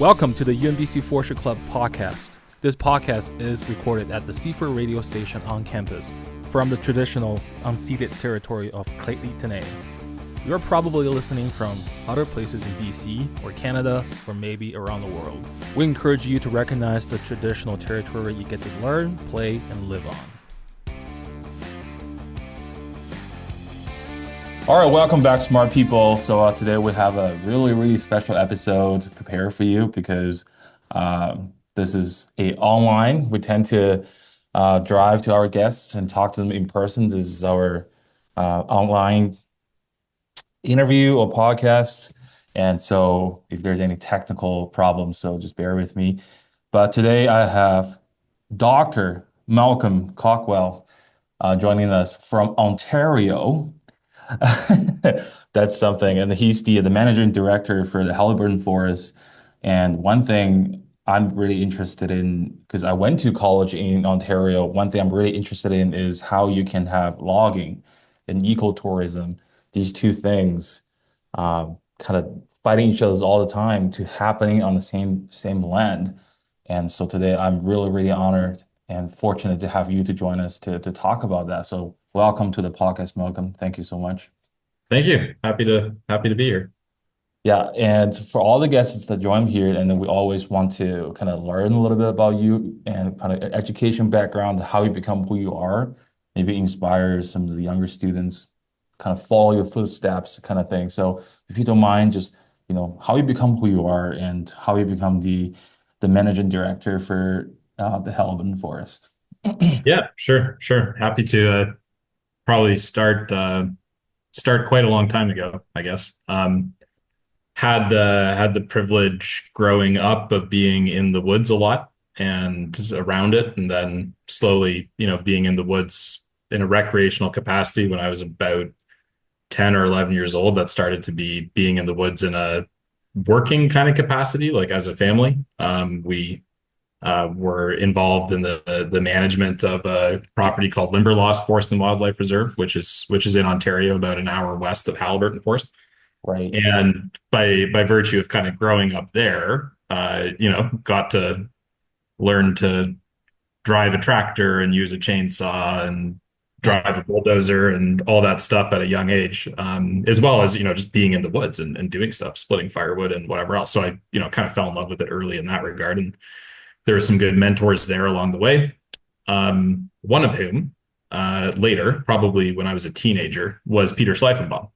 Welcome to the UNBC Forestry Club Podcast. This podcast is recorded at the Seaford radio station on campus from the traditional unceded territory of Clayton Tenay. You're probably listening from other places in BC or Canada or maybe around the world. We encourage you to recognize the traditional territory you get to learn, play, and live on. All right, welcome back, smart people. So today we have a really special episode to prepare for you because this is online. We tend to drive to our guests and talk to them in person. This is our online interview or podcast. And so if there's any technical problems, so just bear with me. But today I have Dr. Malcolm Cockwell joining us from Ontario. That's something. And he's the managing director for the Haliburton Forest. And one thing I'm really interested in, because I went to college in Ontario, one thing I'm really interested in is how you can have logging and ecotourism, these two things kind of fighting each other all the time to happening on the same land. And so today I'm really honored and fortunate to have you to join us to talk about that. So welcome to the podcast, Malcolm. Thank you so much. Thank you. Happy to be here. Yeah, and for all the guests that join here, and then we always want to kind of learn a little bit about you and kind of education background, how you become who you are, maybe inspire some of the younger students, kind of follow your footsteps kind of thing. So if you don't mind, just, how you become who you are and how you become the managing director for the Haliburton Forest. Yeah, sure. Happy to probably start quite a long time ago, I guess. Had the privilege growing up of being in the woods a lot and around it, and then slowly, being in the woods in a recreational capacity when I was about 10 or 11 years old. That started to be being in the woods in a working kind of capacity, like as a family. We were involved in the management of a property called Limberlost Forest and Wildlife Reserve, which is in Ontario, about an hour west of Haliburton Forest. Right. And by virtue of kind of growing up there, got to learn to drive a tractor and use a chainsaw and drive a bulldozer and all that stuff at a young age, as well as, just being in the woods and doing stuff, splitting firewood and whatever else. So I, kind of fell in love with it early in that regard. And there were some good mentors there along the way. One of whom later, probably when I was a teenager, was Peter Schleifenbaum,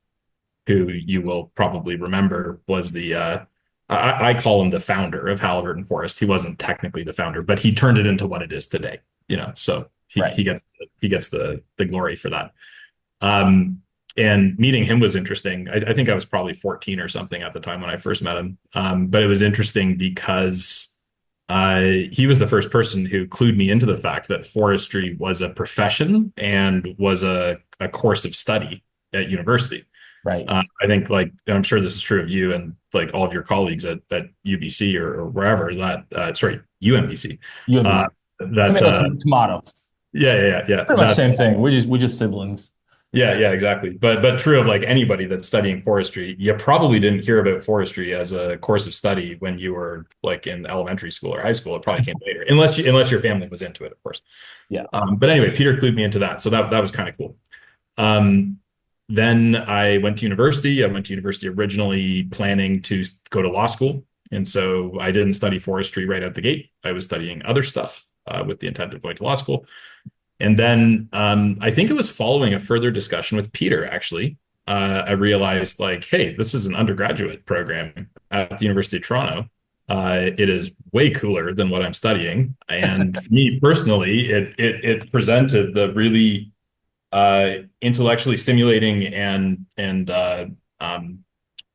who you will probably remember was the, I call him the founder of Haliburton Forest. He wasn't technically the founder, but he turned it into what it is today, so he gets the glory for that. And meeting him was interesting. I think I was probably 14 or something at the time when I first met him. But it was interesting because he was the first person who clued me into the fact that forestry was a profession and was a course of study at university. Right. I think, I'm sure this is true of you and all of your colleagues at UBC or wherever UNBC. UNBC. Tomatoes. Yeah. Pretty much same thing. We're just siblings. Yeah, exactly. But true of anybody that's studying forestry, you probably didn't hear about forestry as a course of study when you were in elementary school or high school. It probably came later, unless your family was into it, of course. Yeah. But anyway, Peter clued me into that, so that was kind of cool. Then I went to university. I went to university originally planning to go to law school, and so I didn't study forestry right out the gate. I was studying other stuff with the intent of going to law school. And then I think it was following a further discussion with Peter, actually, I realized hey, this is an undergraduate program at the University of Toronto. It is way cooler than what I'm studying. And for me personally, it presented the really intellectually stimulating and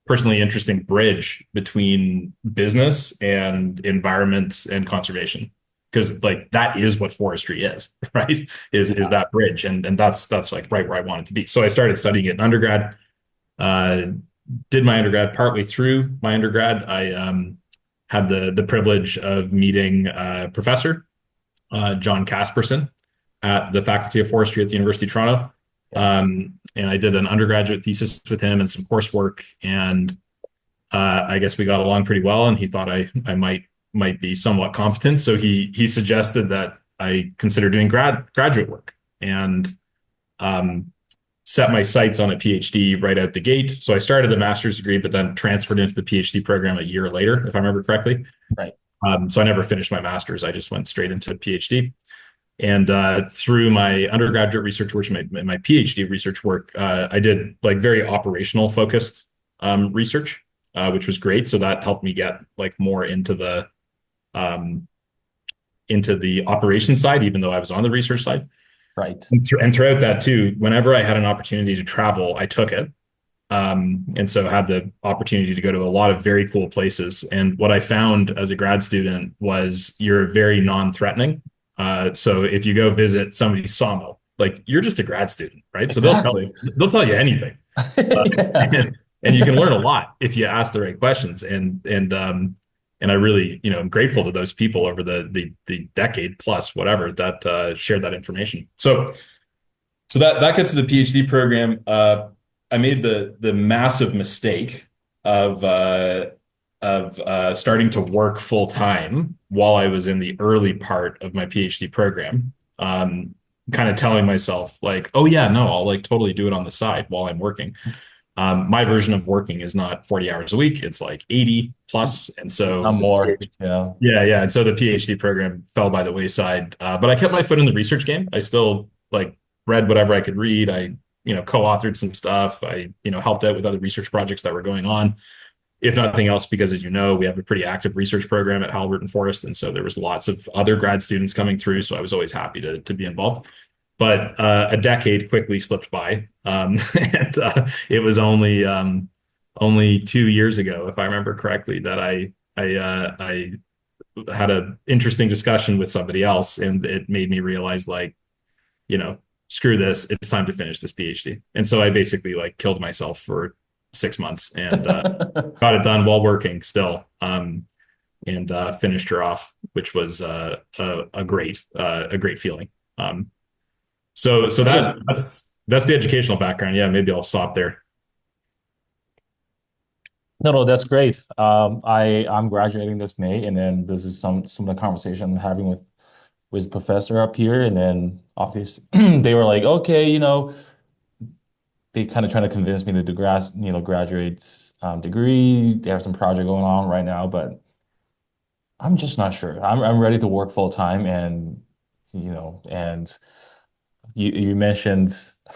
personally interesting bridge between business and environment and conservation. Because that is what forestry is, right? Is that bridge, and that's right where I wanted to be. So I started studying it in undergrad. Did my undergrad. Partway through my undergrad, I had the privilege of meeting Professor John Casperson at the Faculty of Forestry at the University of Toronto, and I did an undergraduate thesis with him and some coursework. And I guess we got along pretty well, and he thought I might be somewhat competent. So he suggested that I consider doing graduate work and um, set my sights on a PhD right out the gate. So I started the master's degree, but then transferred into the PhD program a year later, if I remember correctly. Right. So I never finished my master's. I just went straight into PhD. And through my undergraduate research work, my PhD research work, I did like very operational focused research, which was great. So that helped me get like more um, into the operations side, even though I was on the research side. Right. And throughout that too, whenever I had an opportunity to travel, I took it. And so had the opportunity to go to a lot of very cool places. And what I found as a grad student was you're very non-threatening. So if you go visit somebody's sawmill, like you're just a grad student, right? So Exactly. they'll tell you anything, Yeah. and you can learn a lot if you ask the right questions. And I really, I'm grateful to those people over the decade plus whatever that shared that information. So that gets to the PhD program. I made the massive mistake of starting to work full time while I was in the early part of my PhD program. Kind of telling myself like, oh yeah, no, I'll like totally do it on the side while I'm working. My version of working is not 40 hours a week; it's like 80 plus, and so I'm more. Yeah. yeah. And so the PhD program fell by the wayside. But I kept my foot in the research game. I still like read whatever I could read. I, co-authored some stuff. I, helped out with other research projects that were going on. If nothing else, because as you know, we have a pretty active research program at Haliburton Forest. And so there was lots of other grad students coming through. So I was always happy to be involved. But a decade quickly slipped by. And it was only 2 years ago, if I remember correctly, that I had an interesting discussion with somebody else, and it made me realize, like, screw this, it's time to finish this PhD. And so I basically like killed myself for 6 months and got it done while working still, and finished her off, which was a great feeling. So that's the educational background. Yeah, maybe I'll stop there. No, no, that's great. I'm graduating this May, and then this is some of the conversation I'm having with the professor up here, and then obviously they were like, okay, they kind of trying to convince me to do graduate degree. They have some project going on right now, but I'm just not sure. I'm ready to work full time, and and you mentioned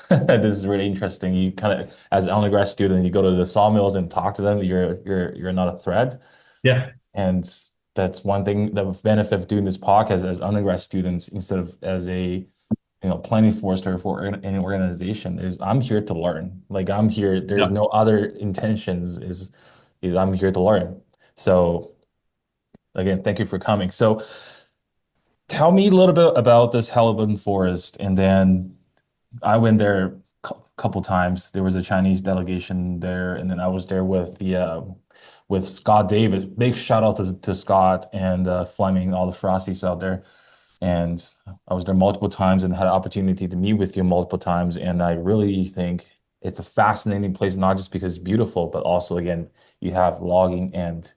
this is really interesting. You kind of, as an undergrad student, you go to the sawmills and talk to them. You're not a threat. Yeah. And that's one thing, the benefit of doing this podcast as undergrad students instead of as a planning forester for an organization is I'm here to learn. Like I'm here, there's Yeah. no other intentions is I'm here to learn. So again, thank you for coming. So tell me a little bit about this Haliburton Forest, and then I went there a couple times. There was a Chinese delegation there, and then I was there with Scott Davis. Big shout out to Scott and Fleming, all the Frosties out there. And I was there multiple times and had an opportunity to meet with you multiple times. And I really think it's a fascinating place, not just because it's beautiful, but also, again, you have logging and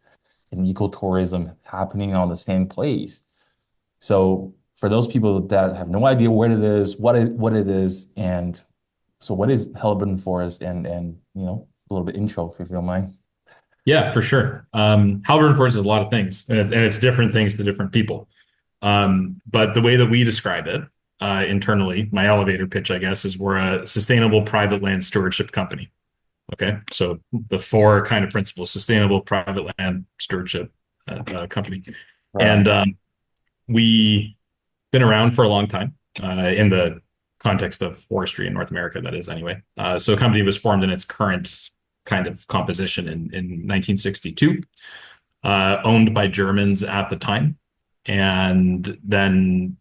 ecotourism happening on the same place. So for those people that have no idea what it is, what it is, and so what is Haliburton Forest, and a little bit intro if you don't mind. Yeah, for sure. Haliburton Forest is a lot of things, and it's different things to different people. But the way that we describe it internally, my elevator pitch, I guess, is we're a sustainable private land stewardship company. Okay, so the four kind of principles: sustainable private land stewardship company, Right. and we've been around for a long time in the context of forestry in North America, that is, anyway. So the company was formed in its current kind of composition in 1962, owned by Germans at the time, and then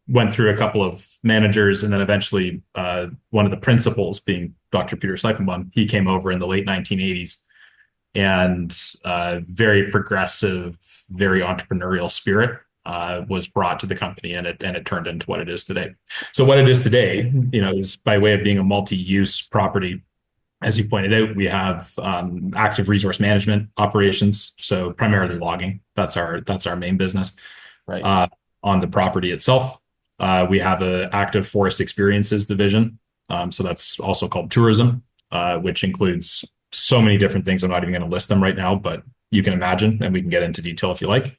went through a couple of managers, and then eventually one of the principals, being Dr. Peter Schleifenbaum, he came over in the late 1980s, and very progressive, very entrepreneurial spirit was brought to the company, and it turned into what it is today. So what it is today, is by way of being a multi-use property. As you pointed out, we have active resource management operations, so primarily logging. That's our main business. Right. Uh, on the property itself, we have an active forest experiences division. So that's also called tourism, which includes so many different things. I'm not even going to list them right now, but you can imagine, and we can get into detail if you like.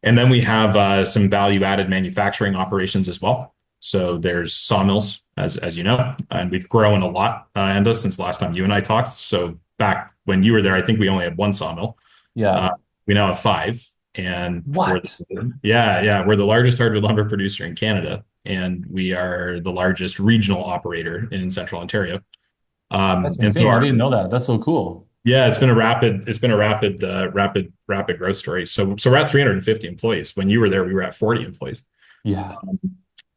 And then we have some value-added manufacturing operations as well. So there's sawmills, as you know, and we've grown a lot, Enda, since the last time you and I talked. So back when you were there, I think we only had one sawmill. Yeah. Uh, we now have five, and What? we're the largest hardwood lumber producer in Canada, and we are the largest regional operator in Central Ontario. That's And so insane. I didn't know that. That's so cool. yeah, it's been a rapid growth story. So we're at 350 employees. When you were there, we were at 40 employees. Yeah.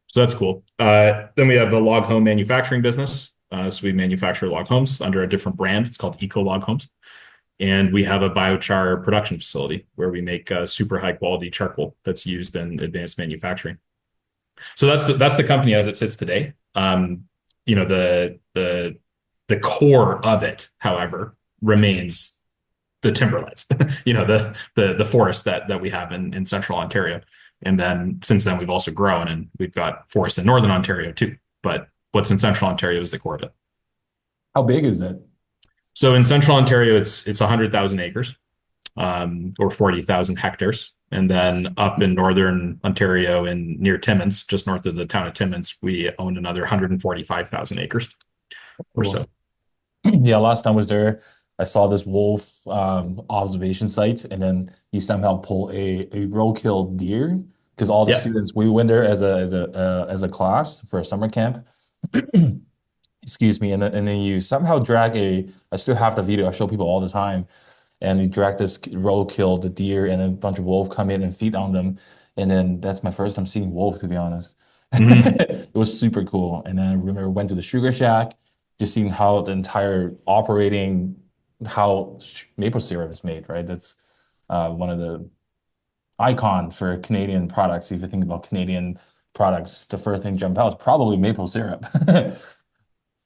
So that's cool. Then we have a log home manufacturing business. So we manufacture log homes under a different brand. It's called Eco Log Homes. And we have a biochar production facility where we make super high quality charcoal that's used in advanced manufacturing. So that's the company as it sits today. You know, the core of it, however, remains the timberlands, you know, the forest that we have in Central Ontario. And then since then we've also grown and we've got forests in Northern Ontario too. But what's in Central Ontario is the core of it. How big is it? So in Central Ontario, it's 100,000 acres, or 40,000 hectares. And then up in Northern Ontario and near Timmins, just north of the town of Timmins, we own another 145,000 acres or Cool. so. Yeah, last time I was there, I saw this wolf observation site, and then you somehow pull a roadkill deer because all the Yeah. students we went there as a class for a summer camp. Excuse me, and then you somehow drag a. I still have the video. I show people all the time, and you drag this roadkill, the deer, and a bunch of wolf come in and feed on them, and then that's my first time seeing wolf, to be honest. Mhm. It was super cool. And then I remember went to the sugar shack, just seeing how the entire operating, how maple syrup is made, right? That's one of the icons for Canadian products. If you think about Canadian products, the first thing jump out is probably maple syrup.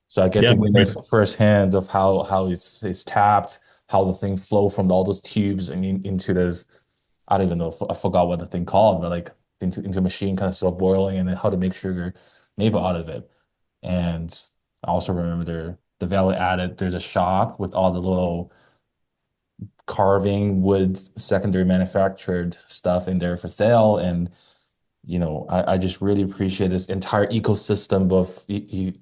So I get Yeah. to witness firsthand of how it's tapped, how the thing flow from all those tubes and into this. I don't even know. I forgot what the thing called, but like into a machine kind of still boiling, and then how to make sugar maple out of it. And I also remember the value added. There's a shop with all the little carving wood secondary manufactured stuff in there for sale. And I just really appreciate this entire ecosystem of you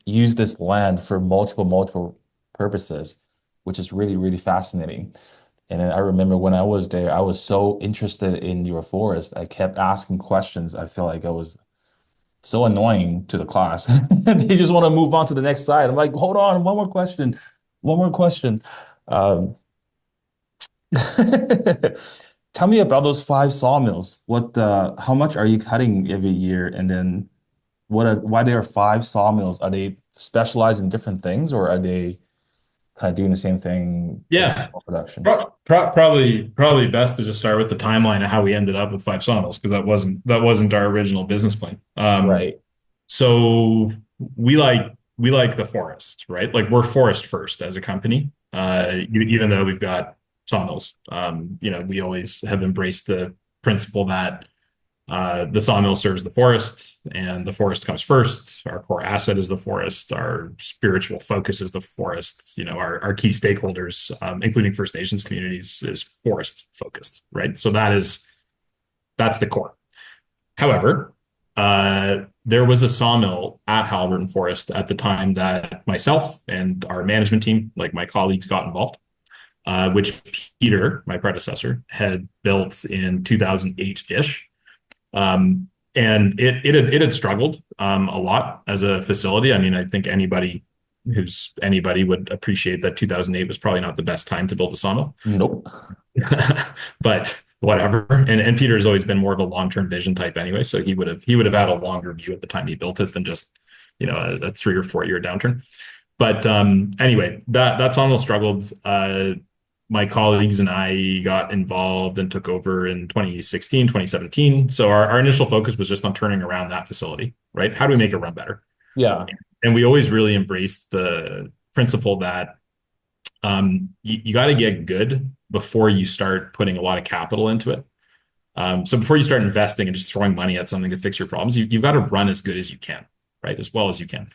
use this land for multiple purposes, which is really, really fascinating. And then I remember when I was there, I was so interested in your forest. I kept asking questions. I feel like I was so annoying to the class. They just want to move on to the next side. I'm like, hold on, one more question, one more question. Um, Tell me about those five sawmills. How much are you cutting every year? And then why there are five sawmills? Are they specialized in different things, or are they kind of doing the same thing with Yeah. production? Probably best to just start with the timeline of how we ended up with five sawmills because that wasn't our original business plan. Right. So we like the forest, right? Like we're forest first as a company. Even though we've got sawmills, we always have embraced the principle that the sawmill serves the forest, and the forest comes first. Our core asset is the forest. Our spiritual focus is the forest. Our key stakeholders, including First Nations communities, is forest focused, right? So that's the core. However, there was a sawmill at Haliburton Forest at the time that myself and our management team, like my colleagues, got involved, which Peter, my predecessor, had built in 2008-ish. And it had struggled a lot as a facility. I mean, I think anybody would appreciate that 2008 was probably not the best time to build a sawmill. Nope. But whatever. And Peter's always been more of a long-term vision type anyway, so he would have had a longer view at the time he built it than just a 3 or 4 year downturn. But anyway, that sawmill struggled. My colleagues and I got involved and took over in 2016, 2017. So our initial focus was just on turning around that facility, right? How do we make it run better? Yeah. And we always really embraced principle that you got to get good before you start putting a lot of capital into it. So before you start investing and just throwing money at something to fix your problems, you've got to run as good as you can, right? As well as you can.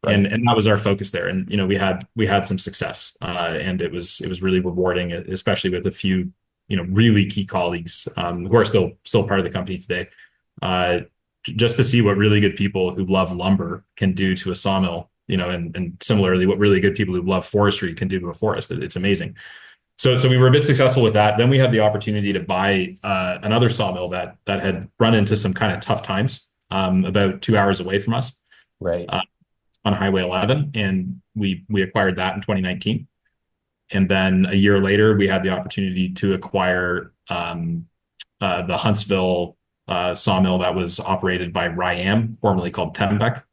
Right. And that was our focus there. And we had some success, and it was really rewarding, especially with a few really key colleagues who are still part of the company today. Just to see what really good people who love lumber can do to a sawmill, and similarly, what really good people who love forestry can do to a forest. It's amazing. So we were a bit successful with that. Then we had the opportunity to buy another sawmill that had run into some kind of tough times, about 2 hours away from us, Right. On Highway 11, and we acquired that in 2019. And then a year later, we had the opportunity to acquire the Huntsville sawmill that was operated by Ryam, formerly called Tembec,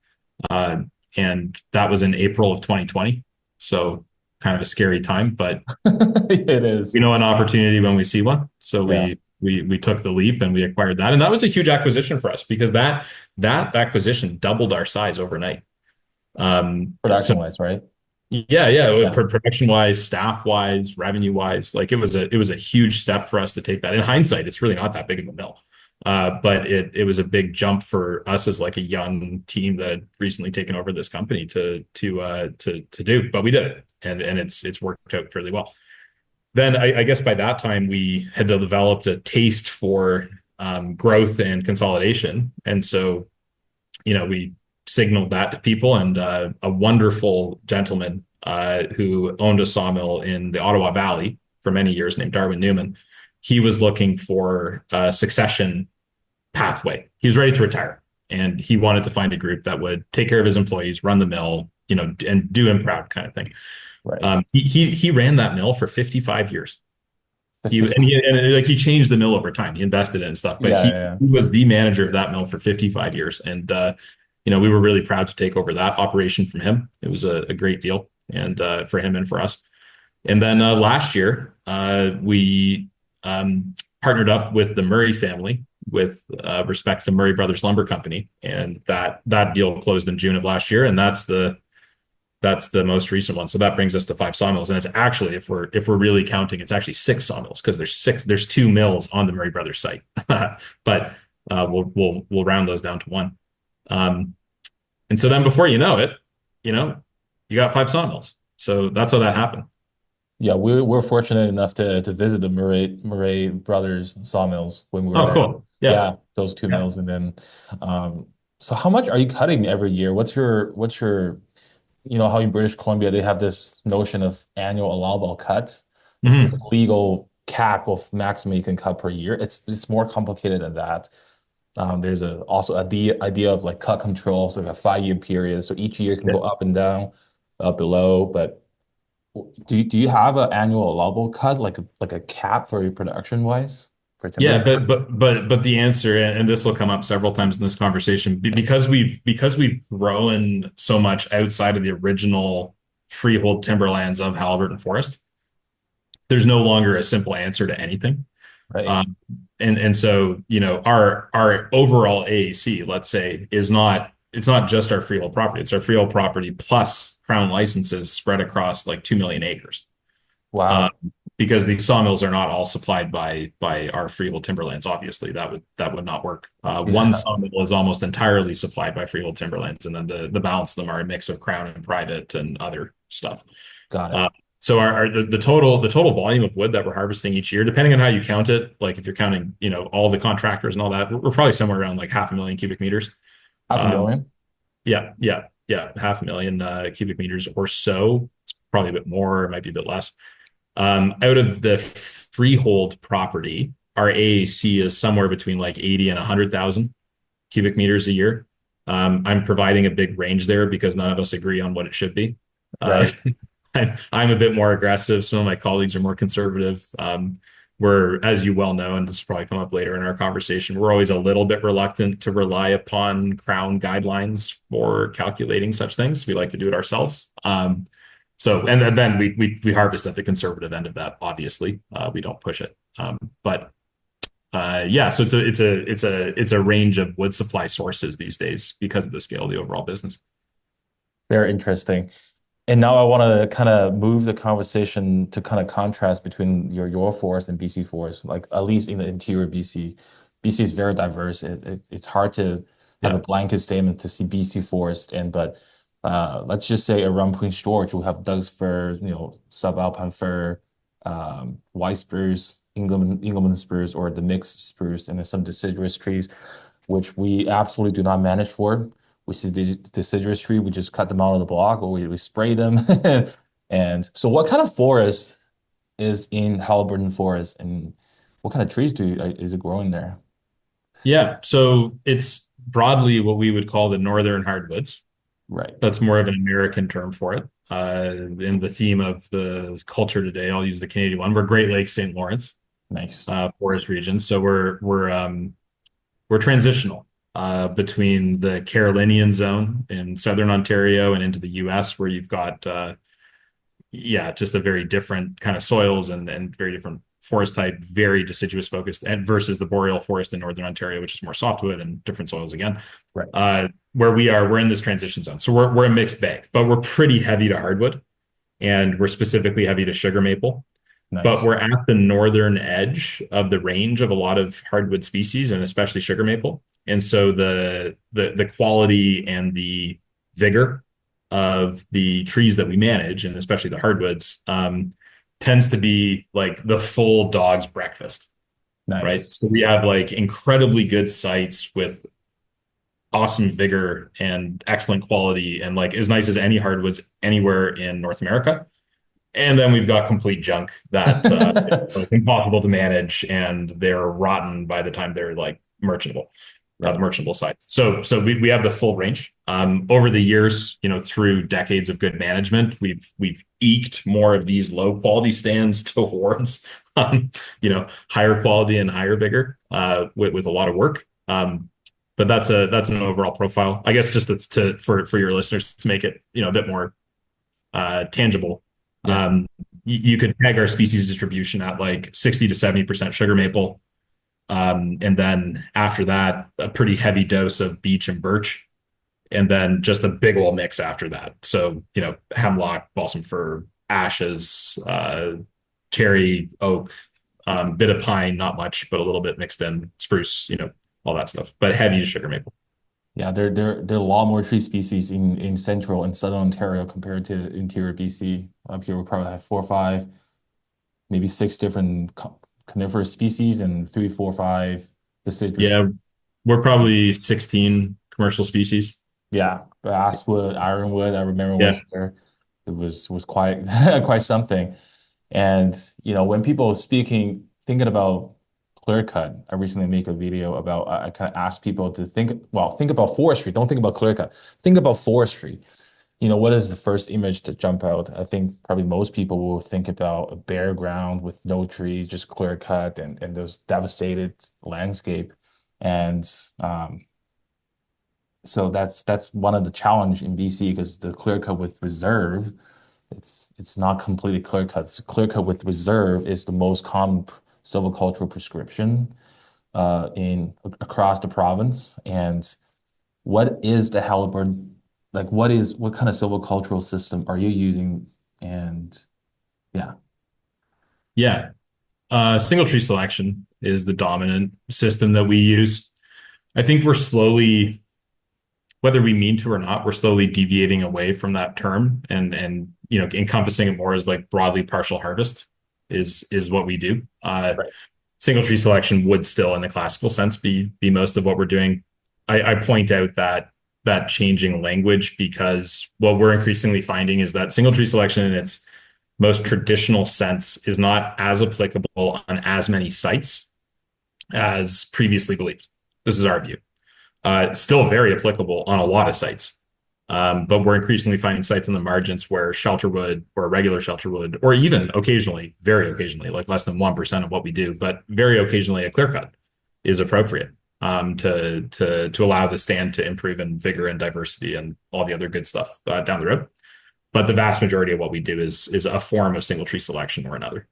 and that was in April of 2020. So kind of a scary time, but It is. we know an opportunity when we see one. So Yeah. we took the leap and we acquired that, and that was a huge acquisition for us because that acquisition doubled our size overnight. So Production wise, right? yeah, Yeah. production wise, staff wise, revenue wise, like it was a huge step for us to take that. In hindsight, it's really not that big of a mill. But it was a big jump for us as like a young team that had recently taken over this company to do, but we did it, and it's worked out fairly well. Then I guess by that time we had developed a taste for growth and consolidation, and so we signaled that to people, and a wonderful gentleman who owned a sawmill in the Ottawa Valley for many years named Darwin Newman. He was looking for a succession pathway. He was ready to retire, and he wanted to find a group that would take care of his employees, run the mill, and do him proud, kind of thing. Right. He ran that mill for 55 years. It's He just, like he changed the mill over time. He invested in it and stuff, but yeah, he, yeah. he was the manager of that mill for 55 years, and we were really proud to take over that operation from him. It was a great deal, and for him and for us. And then last year, we partnered up with the Murray family with respect to Murray Brothers Lumber Company, and that deal closed in June of last year, and that's the most recent one. So that brings us to 5 sawmills, and it's actually, if we're really counting, it's actually 6 sawmills because there's 2 mills on the Murray Brothers site, but we'll round those down to 1. And so then before you know it, you got 5 sawmills. So that's how that happened. Yeah, we're fortunate enough to visit the Murray Brothers sawmills when we were Oh, there. cool. Yeah. Yeah, those 2 Yeah. mills, and then so how much are you cutting every year? What's your how in British Columbia they have this notion of annual allowable cut. It's this Mhm. legal cap of maximum you can cut per year. It's more complicated than that. There's also the idea of like cut control, so like a 5-year period. So each year can Yeah. go up and down, up below. But do you have an annual allowable cut, like a cap for your production wise for Yeah, timber? but the answer, and this will come up several times in this conversation, because we've grown so much outside of the original freehold timberlands of Haliburton Forest, there's no longer a simple answer to anything. Right. Um, and so, our overall AAC, let's say, it's not just our freehold property, it's our freehold property plus crown licenses spread across like 2 million acres. Um, Wow. because these sawmills are not all supplied by our freehold timberlands. Obviously, that would not work. One Yeah. sawmill is almost entirely supplied by freehold timberlands, and then the balance of them are a mix of crown and private and other stuff. Got it. Uh, so the total volume of wood that we're harvesting each year, depending on how you count it, like if you're counting, all the contractors and all that, we're probably somewhere around like 500,000 cubic meters. Half a Um, million? yeah, 500,000 cubic meters or so. It's probably a bit more, it might be a bit less. Out of the freehold property, our AAC is somewhere between like 80 and 100,000 cubic meters a year. I'm providing a big range there because none of us agree on what it should be. Uh, Right. I'm a bit more aggressive. Some of my colleagues are more conservative. We're, as you well know, and this will probably come up later in our conversation, we're always a little bit reluctant to rely upon Crown guidelines for calculating such things. We like to do it ourselves. And then we harvest at the conservative end of that. Obviously, we don't push it. But yeah, so it's a range of wood supply sources these days because of the scale of the overall business. Very interesting. And now I want to kind of move the conversation to kind of contrast between your forest and BC forest, like at least in the interior BC. BC is very diverse. It's hard to have a Yeah. blanket statement to see BC forest, and but let's just say around Queen Storage, we have Doug's fir, subalpine fir, white spruce, Engelmann spruce, or the mixed spruce, and then some deciduous trees, which we absolutely do not manage for. We see the deciduous tree, we just cut them out of the block or we spray them. And so what kind of forest is in Haliburton Forest and what kind of trees is it growing there? Yeah. So it's broadly what we would call the northern hardwoods. Right. That's more of an American term for it. In the theme of the culture today, I'll use the Canadian one. We're Great Lakes, St. Lawrence, Nice. forest region. So we're transitional between the Carolinian zone in southern Ontario and into the U.S., where you've got yeah, just a very different kind of soils and very different forest type, very deciduous focused, and versus the boreal forest in northern Ontario, which is more softwood and different soils again. Right. Where we are, we're in this transition zone, so we're a mixed bag, but we're pretty heavy to hardwood, and we're specifically heavy to sugar maple. But Nice. we're at the northern edge of the range of a lot of hardwood species, and especially sugar maple. And so the quality and the vigor of the trees that we manage, and especially the hardwoods, tends to be like the full dog's breakfast, right? Nice. So we have like incredibly good sites with awesome vigor and excellent quality, and like as nice as any hardwoods anywhere in North America. And then we've got complete junk that like impossible to manage, and they're rotten by the time they're like merchantable, the Right. merchantable side. So we have the full range. Over the years, through decades of good management, we've eked more of these low quality stands towards higher quality and higher vigor with a lot of work. But that's an overall profile, I guess, just for your listeners to make it a bit more tangible. Yeah. You could peg our species distribution at like 60 to 70% sugar maple. And then after that, a pretty heavy dose of beech and birch. And then just a big old mix after that. So, hemlock, balsam fir, ashes, cherry, oak, bit of pine, not much, but a little bit mixed in, spruce, all that stuff, but heavy to sugar maple. Yeah, there are a lot more tree species in central and southern Ontario compared to interior BC. Up here, we probably have four or five, maybe six different coniferous species and three, four, five deciduous. Yeah, we're probably 16 commercial species. Yeah, basswood, ironwood. I remember Yeah. was there. It was quite quite something. And when people speaking, thinking about clear cut, I recently make a video about I kind of ask people to think about forestry. Don't think about clear cut. Think about forestry. What is the first image to jump out? I think probably most people will think about a bare ground with no trees, just clear cut and those devastated landscape. And so that's one of the challenge in BC because the clear cut with reserve, it's not completely clear cut. It's clear cut with reserve is the most common silvicultural prescription in across the province. And what is the Haliburton like? What kind of silvicultural system are you using? And yeah, Yeah. Single tree selection is the dominant system that we use. I think we're slowly, whether we mean to or not, we're slowly deviating away from that term and encompassing it more as like broadly partial harvest is what we do. right. Single tree selection would still, in the classical sense, be most of what we're doing. I point out that changing language because what we're increasingly finding is that single tree selection in its most traditional sense is not as applicable on as many sites as previously believed. This is our view. Still very applicable on a lot of sites. But we're increasingly finding sites in the margins where shelterwood or regular shelterwood, or even occasionally, very occasionally, like less than 1% of what we do, but very occasionally a clear cut is appropriate to allow the stand to improve in vigor and diversity and all the other good stuff down the road. But the vast majority of what we do is a form of single tree selection or another.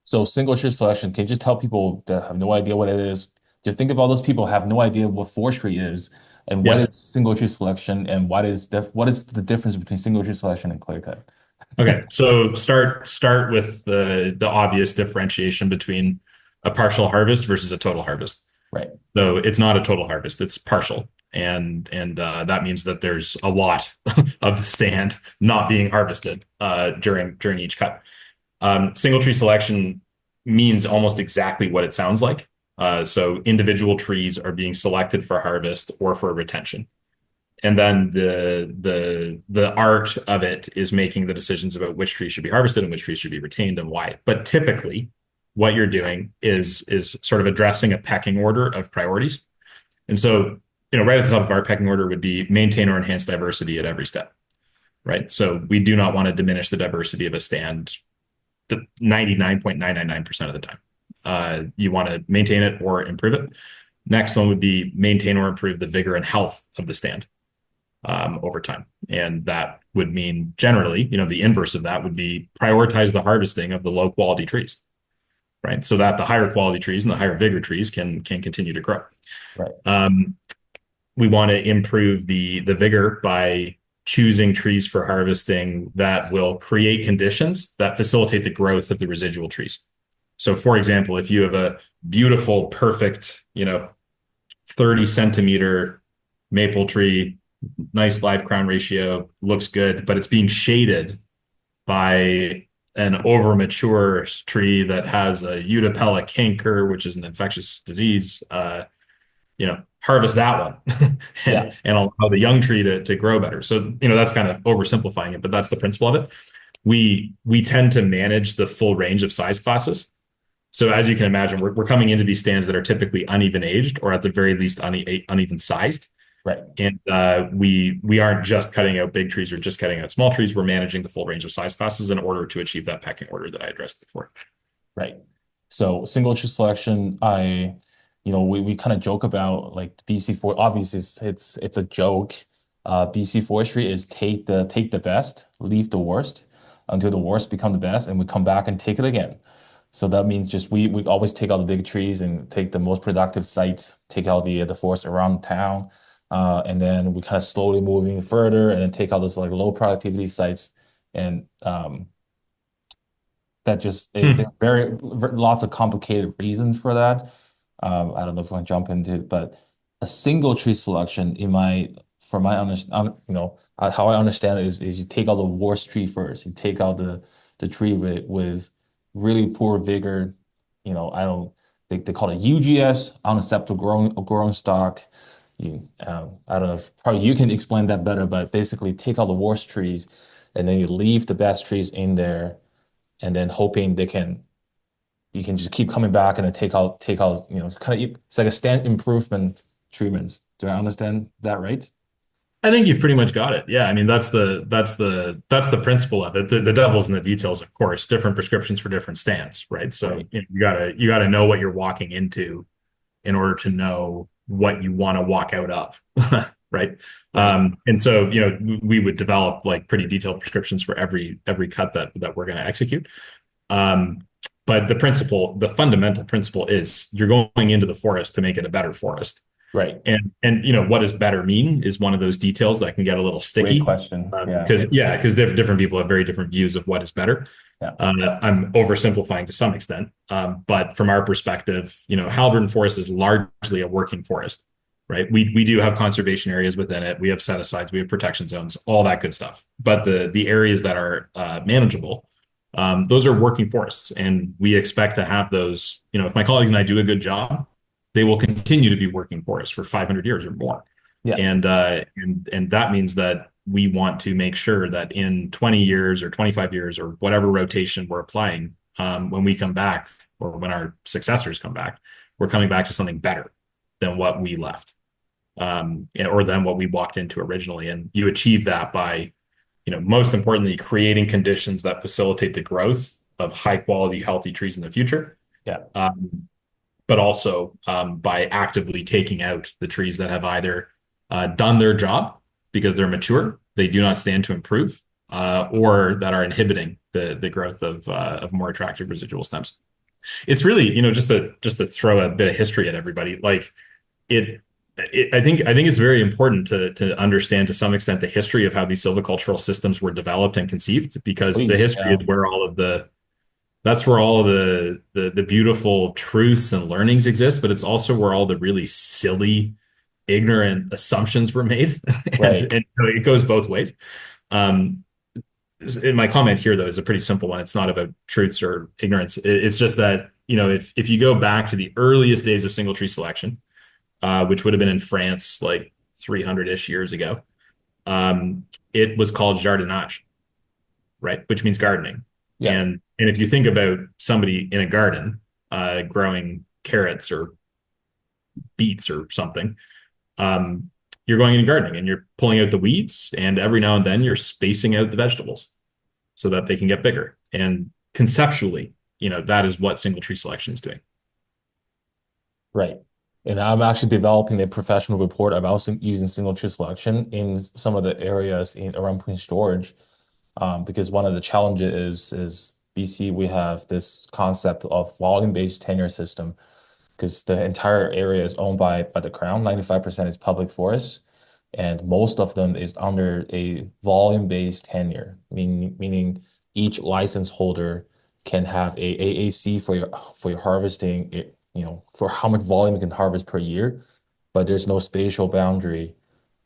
So single tree selection, can you just tell people that have no idea what it is? Just think about those people who have no idea what forestry is. And what Yeah. is single tree selection, and what is the difference between single tree selection and clear cut? Okay. So start with the obvious differentiation between a partial harvest versus a total harvest. Right. So it's not a total harvest, it's partial. And that means that there's a lot of the stand not being harvested during each cut. Single tree selection means almost exactly what it sounds like. So individual trees are being selected for harvest or for retention. And then the art of it is making the decisions about which trees should be harvested and which trees should be retained and why. But typically, what you're doing is sort of addressing a pecking order of priorities. And so, right at the top of our pecking order would be maintain or enhance diversity at every step, right? So we do not want to diminish the diversity of a stand the 99.999% of the time. You want to maintain it or improve it. Next one would be maintain or improve the vigor and health of the stand over time. And that would mean generally, the inverse of that would be prioritize the harvesting of the low quality trees, right? So that the higher quality trees and the higher vigor trees can continue to grow. Right. We want to improve the vigor by choosing trees for harvesting that will create conditions that facilitate the growth of the residual trees. So for example, if you have a beautiful, perfect, 30 centimeter maple tree, nice live crown ratio, looks good, but it's being shaded by an over mature tree that has a Utapella canker, which is an infectious disease, harvest that one Yeah. and allow the young tree to grow better. So, that's kind of oversimplifying it, but that's the principle of it. We tend to manage the full range of size classes. So as you can imagine, we're coming into these stands that are typically uneven aged or at the very least uneven sized. Right. And we aren't just cutting out big trees or just cutting out small trees. We're managing the full range of size classes in order to achieve that pecking order that I addressed before. Right. So single tree selection, we kind of joke about like BC for obviously it's a joke. BC forestry is take the best, leave the worst until the worst become the best, and we come back and take it again. So that means just we always take out the big trees and take the most productive sites, take out the forest around town, and then we kind of slowly moving further, and then take out those like low productivity sites, and that just there are lots of complicated reasons for that. I don't know if I want to jump into it, but a single tree selection for my understand, how I understand it is you take out the worst tree first. You take out the tree with really poor vigor. They call it UGS, unacceptable growing stock. I don't know if probably you can explain that better, but basically take out the worst trees and then you leave the best trees in there, and then hoping you can just keep coming back and then take out, kind of, it's like a stand improvement treatments. Do I understand that right? I think you've pretty much got it. Yeah, I mean that's the principle of it. The devil's in the details, of course. Different prescriptions for different stands, right? So Right. you gotta know what you're walking into in order to know what you want to walk out of, right? Right. And so we would develop like pretty detailed prescriptions for every cut that we're going to execute. But the fundamental principle is you're going into the forest to make it a better forest. Right. And what does better mean is one of those details that can get a little Great sticky. question. Yeah. Because different people have very different views of what is better. Yeah. I'm oversimplifying to some extent, but from our perspective, Haliburton Forest is largely a working forest, right? We do have conservation areas within it. We have set asides, we have protection zones, all that good stuff. But the areas that are manageable, those are working forests, and we expect to have those. If my colleagues and I do a good job, they will continue to be working forests for 500 years or more. Yeah. And that means that we want to make sure that in 20 years or 25 years or whatever rotation we're applying, when we come back or when our successors come back, we're coming back to something better than what we left, or than what we walked into originally. And you achieve that by, most importantly, creating conditions that facilitate the growth of high quality, healthy trees in the future. Yeah. But also by actively taking out the trees that have either done their job because they're mature, they do not stand to improve, or that are inhibiting the growth of more attractive residual stems. It's really, just to throw a bit of history at everybody, like I think it's very important to understand to some extent the history of how these silvicultural systems were developed and conceived, because the Please, history yeah. is where all of that's where all of the beautiful truths and learnings exist, but it's also where all the really silly, ignorant assumptions were made, Right. and it goes both ways. Um, in my comment here, though, is a pretty simple one. It's not about truths or ignorance. It's just that, if you go back to the earliest days of single tree selection, which would have been in France like 300-ish years ago, it was called jardinage, right? Which means gardening. Yeah. And if you think about somebody in a garden growing carrots or beets or something, you're going into gardening and you're pulling out the weeds, and every now and then you're spacing out the vegetables so that they can get bigger. And conceptually, that is what single tree selection is doing. Right. And I'm actually developing a professional report about using single tree selection in some of the areas around Prince George, because one of the challenges is BC, we have this concept of volume-based tenure system, because the entire area is owned by the Crown. 95% is public forests, and most of them is under a volume-based tenure, meaning each license holder can have a AAC for your harvesting, for how much volume you can harvest per year, but there's no spatial boundary.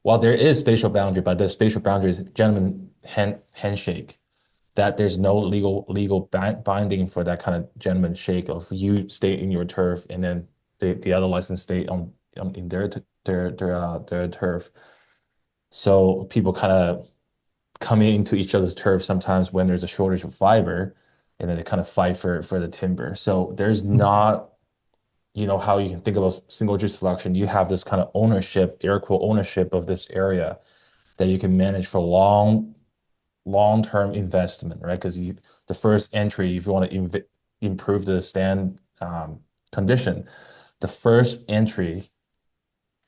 Well, there is spatial boundary, but the spatial boundary is gentleman handshake, that there's no legal binding for that kind of gentleman shake of you stay in your turf and then the other license stay in their turf. So people kind of come into each other's turf sometimes when there's a shortage of fiber, and then they kind of fight for the timber. So there's not, how you can think about single tree selection. You have this kind of ownership, air quote ownership of this area that you can manage for long-term investment, right? Because the first entry, if you want to improve the stand condition, the first entry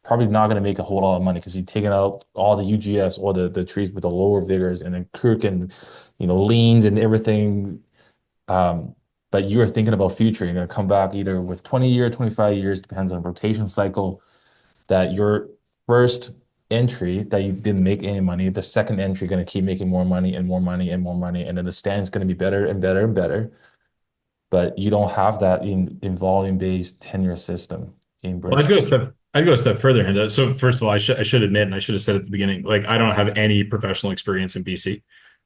probably not going to make a whole lot of money, because you're taking out all the UGS or the trees with the lower vigors and then crook and leans and everything. But you are thinking about future. You're going to come back either with 20 years, 25 years, depends on rotation cycle, that your first entry that you didn't make any money, the second entry going to keep making more money and more money and more money, and then the stand's going to be better and better and better. But you don't have that in volume-based tenure system in Well, British. I'd go a step further. And so first of all, I should admit, and I should have said at the beginning, like I don't have any professional experience in BC.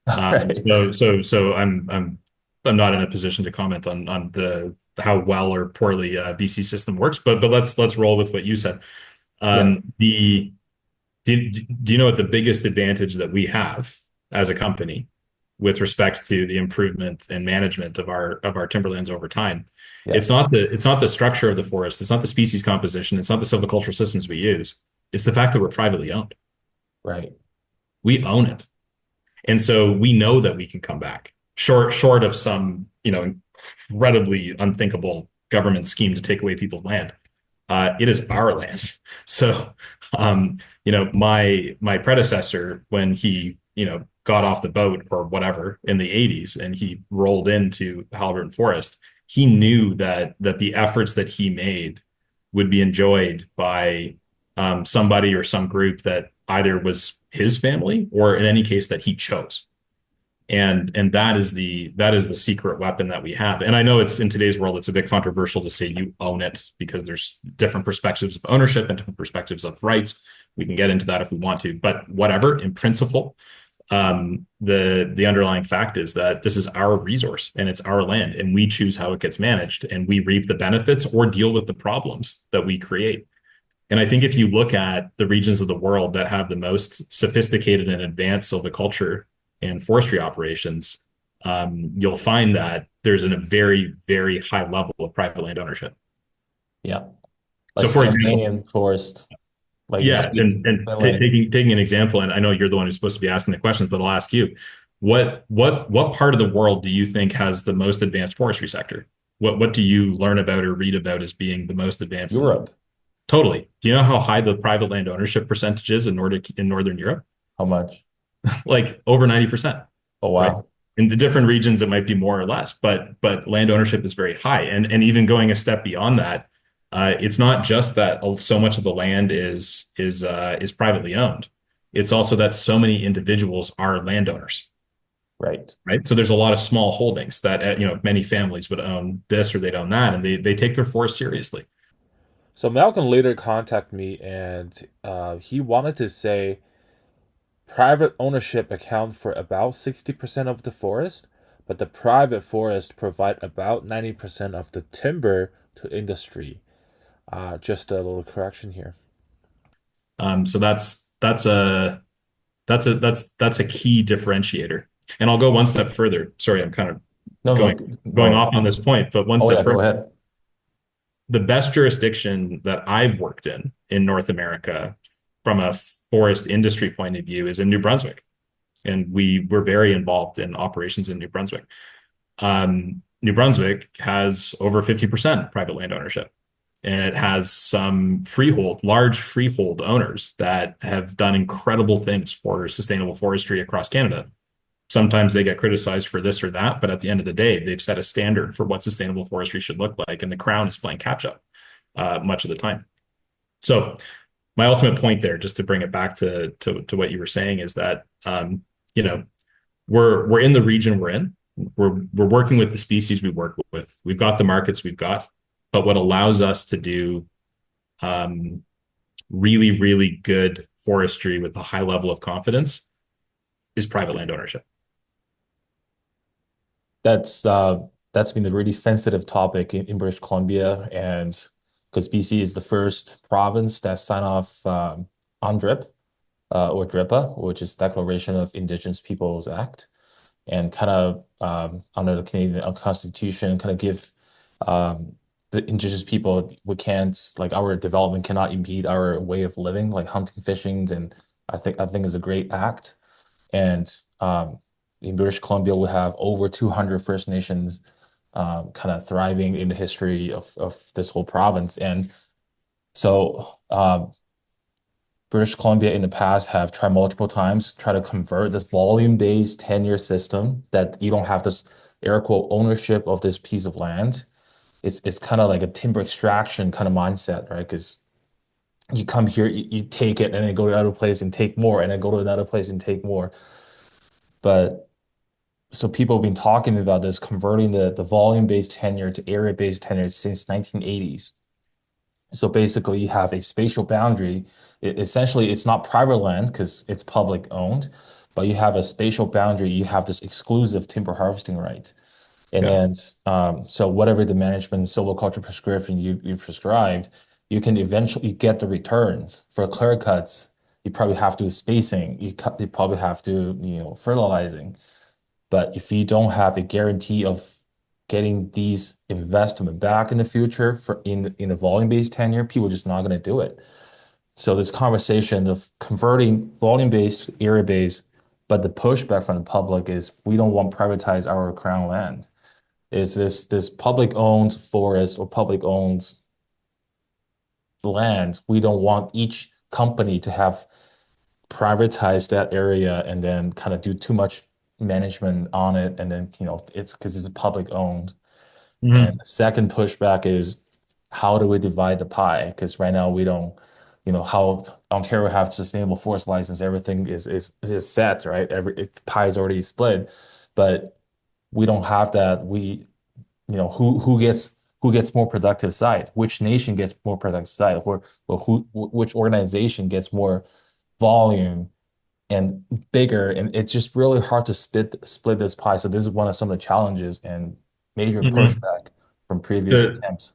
Right. So I'm not in a position to comment on the how well or poorly BC system works. But let's roll with what you said. Yeah. The do you know what the biggest advantage that we have as a company with respect to the improvement and management of our timberlands over time? Yeah. It's not the structure of the forest. It's not the species composition. It's not the silvicultural systems we use. It's the fact that we're privately owned. Right. We own it. And so we know that we can come back short of some, incredibly unthinkable government scheme to take away people's land. It is our land. So, my predecessor, when he, got off the boat or whatever in the 80s and he rolled into Haliburton Forest, he knew that the efforts that he made would be enjoyed by somebody or some group that either was his family or in any case that he chose. And that is the secret weapon that we have. And I know it's in today's world, it's a bit controversial to say you own it, because there's different perspectives of ownership and different perspectives of rights. We can get into that if we want to, but whatever, in principle, the underlying fact is that this is our resource and it's our land, and we choose how it gets managed, and we reap the benefits or deal with the problems that we create. And I think if you look at the regions of the world that have the most sophisticated and advanced silviculture and forestry operations, you'll find that there's a very, very high level of private land ownership. Yeah. Like So, for example, Scandinavian forest, like in yeah, Sweden, and Finland. taking an example, and I know you're the one who's supposed to be asking the questions, but I'll ask you, what part of the world do you think has the most advanced forestry sector? What do you learn about or read about as being the most advanced in the Europe. Totally. Do you know how high the private land ownership percentage is in Northern Europe? How much? Like over 90%, Oh, right? wow. In the different regions, it might be more or less, but land ownership is very high. And even going a step beyond that, It's not just that so much of the land is privately owned. It's also that so many individuals are landowners, Right. right? So there's a lot of small holdings that many families would own this or they'd own that, and they take their forest seriously. So Malcolm later contacted me, and he wanted to say private ownership account for about 60% of the forest, but the private forest provide about 90% of the timber to industry. Just a little correction here. So that's a key differentiator. And I'll go one step further. Sorry, I'm kind of No, no, going go. off on this point, but one Oh step yeah, go further. ahead. The best jurisdiction that I've worked in North America from a forest industry point of view is in New Brunswick. And we were very involved in operations in New Brunswick. New Brunswick has over 50% private land ownership. And it has some large freehold owners that have done incredible things for sustainable forestry across Canada. Sometimes they get criticized for this or that, but at the end of the day, they've set a standard for what sustainable forestry should look like, and the Crown is playing catch up much of the time. So my ultimate point there, just to bring it back to what you were saying, is that you know we're in the region we're in. We're working with the species we work with. We've got the markets we've got, but what allows us to do really, really good forestry with a high level of confidence is private land ownership. That's been a really sensitive topic in British Columbia, and because BC is the first province that signed off on DRIP or DRIPA, which is Declaration of Indigenous Peoples Act, and kind of under the Canadian Constitution, kind of give the Indigenous people, we can't, like, our development cannot impede our way of living, like hunting, fishing, and I think is a great act. And in British Columbia, we have over 200 First Nations kind of thriving in the history of this whole province. And so British Columbia in the past have tried multiple times try to convert this volume-based tenure system that you don't have this air quote ownership of this piece of land. It's kind of like a timber extraction kind of mindset, right? Because you come here, you take it, and then go to another place and take more, and then go to another place and take more. But so people have been talking about this, converting the volume-based tenure to area-based tenure since 1980s. So basically, you have a spatial boundary. Essentially, it's not private land because it's public owned, but you have a spatial boundary. You have this exclusive timber harvesting right. And Yeah. then, so whatever the management silviculture prescription you prescribed, you can eventually get the returns. For clear cuts, you probably have to do spacing. You probably have to, fertilizing. But if you don't have a guarantee of getting these investment back in the future for in a volume-based tenure, people are just not going to do it. So this conversation of converting volume-based to area-based, but the pushback from the public is we don't want to privatize our crown land. Is this public-owned forest or public-owned land? We don't want each company to have privatized that area and then kind of do too much management on it, and then it's because it's public owned. And Mhm. the second pushback is how do we divide the pie? Because right now we don't, how Ontario have sustainable forest license, everything is set, right? Pie is already split, but we don't have that. Who gets more productive site? Which nation gets more productive site? Or which organization gets more volume and bigger? And it's just really hard to split this pie. So this is one of some of the challenges and major Mhm. pushback from previous The attempts.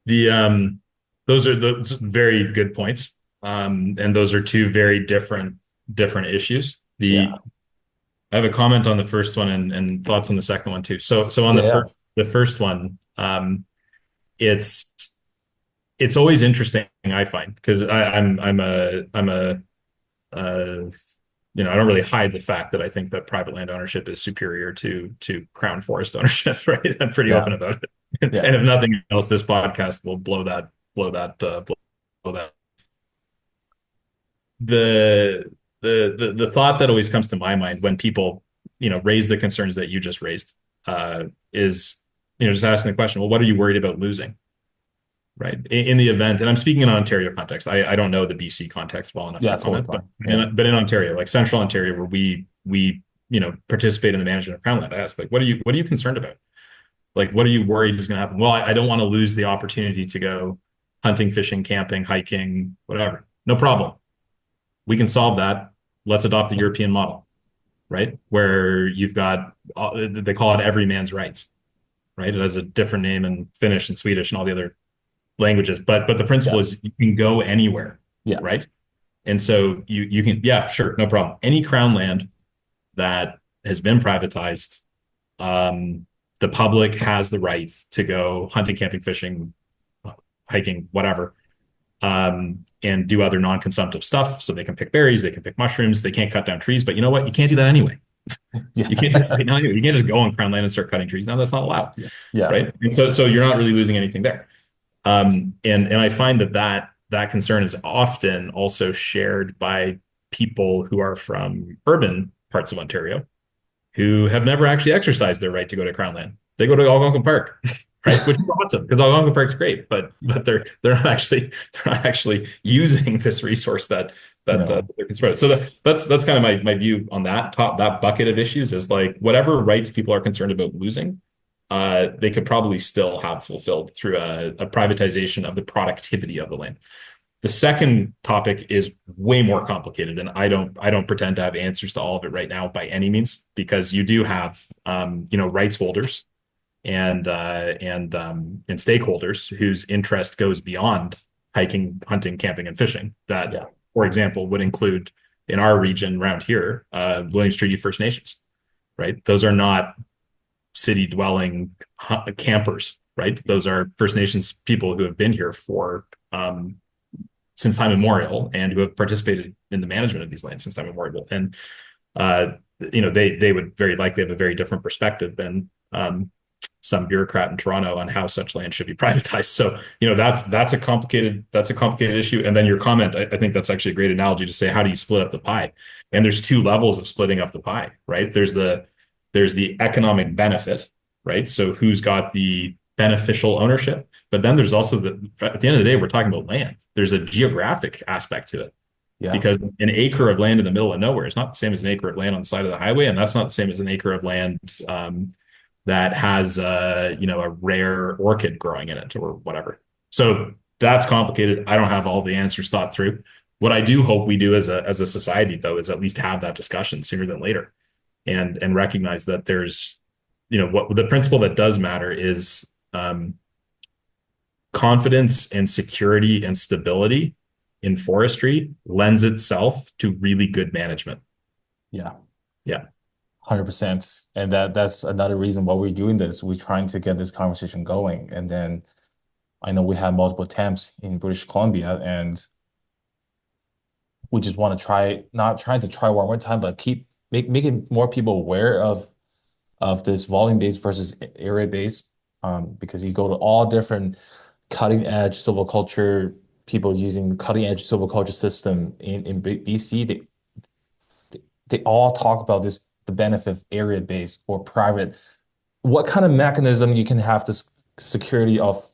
the those are those very good points. And those are two very different issues. Yeah. I have a comment on the first one and thoughts on the second one too. So on Yeah. Yeah. the first one, it's it's always interesting, I find, because I'm a uh, I don't really hide the fact that I think that private land ownership is superior to crown forest ownership, right? I'm pretty Yeah. open about it. Yeah. And if nothing else, this podcast will blow that. The the thought that always comes to my mind when people, raise the concerns that you just raised, is, just asking the question, well, what are you worried about losing? right? In the event, and I'm speaking in Ontario context. I don't know the BC context well enough to Yeah, totally comment, fine. Yeah. but in Ontario, like central Ontario, where we participate in the management of crown land, I ask like, what are you concerned about? Like, what are you worried is going to happen? Well, I don't want to lose the opportunity to go hunting, fishing, camping, hiking, whatever. No problem. We can solve that. Let's adopt the European model, right? Where you've got, they call it every man's rights, right? It has a different name in Finnish and Swedish and all the other languages, but the principle Yeah. is you can go anywhere, Yeah. right? And so you can, yeah, sure, no problem. Any crown land that has been privatized, the public has the right to go hunting, camping, fishing, hiking, whatever, and do other non-consumptive stuff. So they can pick berries, they can pick mushrooms, they can't cut down trees. But you know what? You can't do that anyway. Yeah. You can't do that right now anyway. You can't just go on crown land and start cutting trees. Now that's not allowed, Yeah. right? And so you're not really losing anything there. And I find that concern is often also shared by people who are from urban parts of Ontario who have never actually exercised their right to go to crown land. They go to Algonquin Park, right? Which is awesome because Algonquin Park's great, but they're not actually using this resource that No. they're concerned. So that's kind of my view on that bucket of issues is like whatever rights people are concerned about losing, they could probably still have fulfilled through a privatization of the productivity of the land. The second topic is way more complicated, and I don't pretend to have answers to all of it right now by any means, because you do have rights holders and stakeholders whose interest goes beyond hiking, hunting, camping, and fishing. That, Yeah. for example, would include in our region around here, Williams Treaty First Nations, right? Those are not city dwelling campers, right? Those are First Nations people who have been here for since time immemorial and who have participated in the management of these lands since time immemorial. And they would very likely have a very different perspective than some bureaucrat in Toronto on how such land should be privatized. So that's a complicated issue. And then your comment, I think that's actually a great analogy to say, how do you split up the pie? And there's two levels of splitting up the pie, right? There's the economic benefit, right? So who's got the beneficial ownership? But then there's also at the end of the day, we're talking about land. There's a geographic aspect to it. Yeah. Because an acre of land in the middle of nowhere is not the same as an acre of land on the side of the highway, and that's not the same as an acre of land that has a rare orchid growing in it or whatever. So that's complicated. I don't have all the answers thought through. What I do hope we do as a society, though, is at least have that discussion sooner than later, and recognize that there's what the principle that does matter is confidence and security and stability in forestry lends itself to really good management. Yeah. Yeah. 100%. And that's another reason why we're doing this. We're trying to get this conversation going. And then I know we have multiple attempts in British Columbia, and we just want to try, not trying to try one more time, but keep making more people aware of this volume-based versus area-based, because you go to all different cutting-edge silviculture, people using cutting-edge silviculture system in BC, they all talk about this, the benefit of area-based or private. What kind of mechanism you can have this security of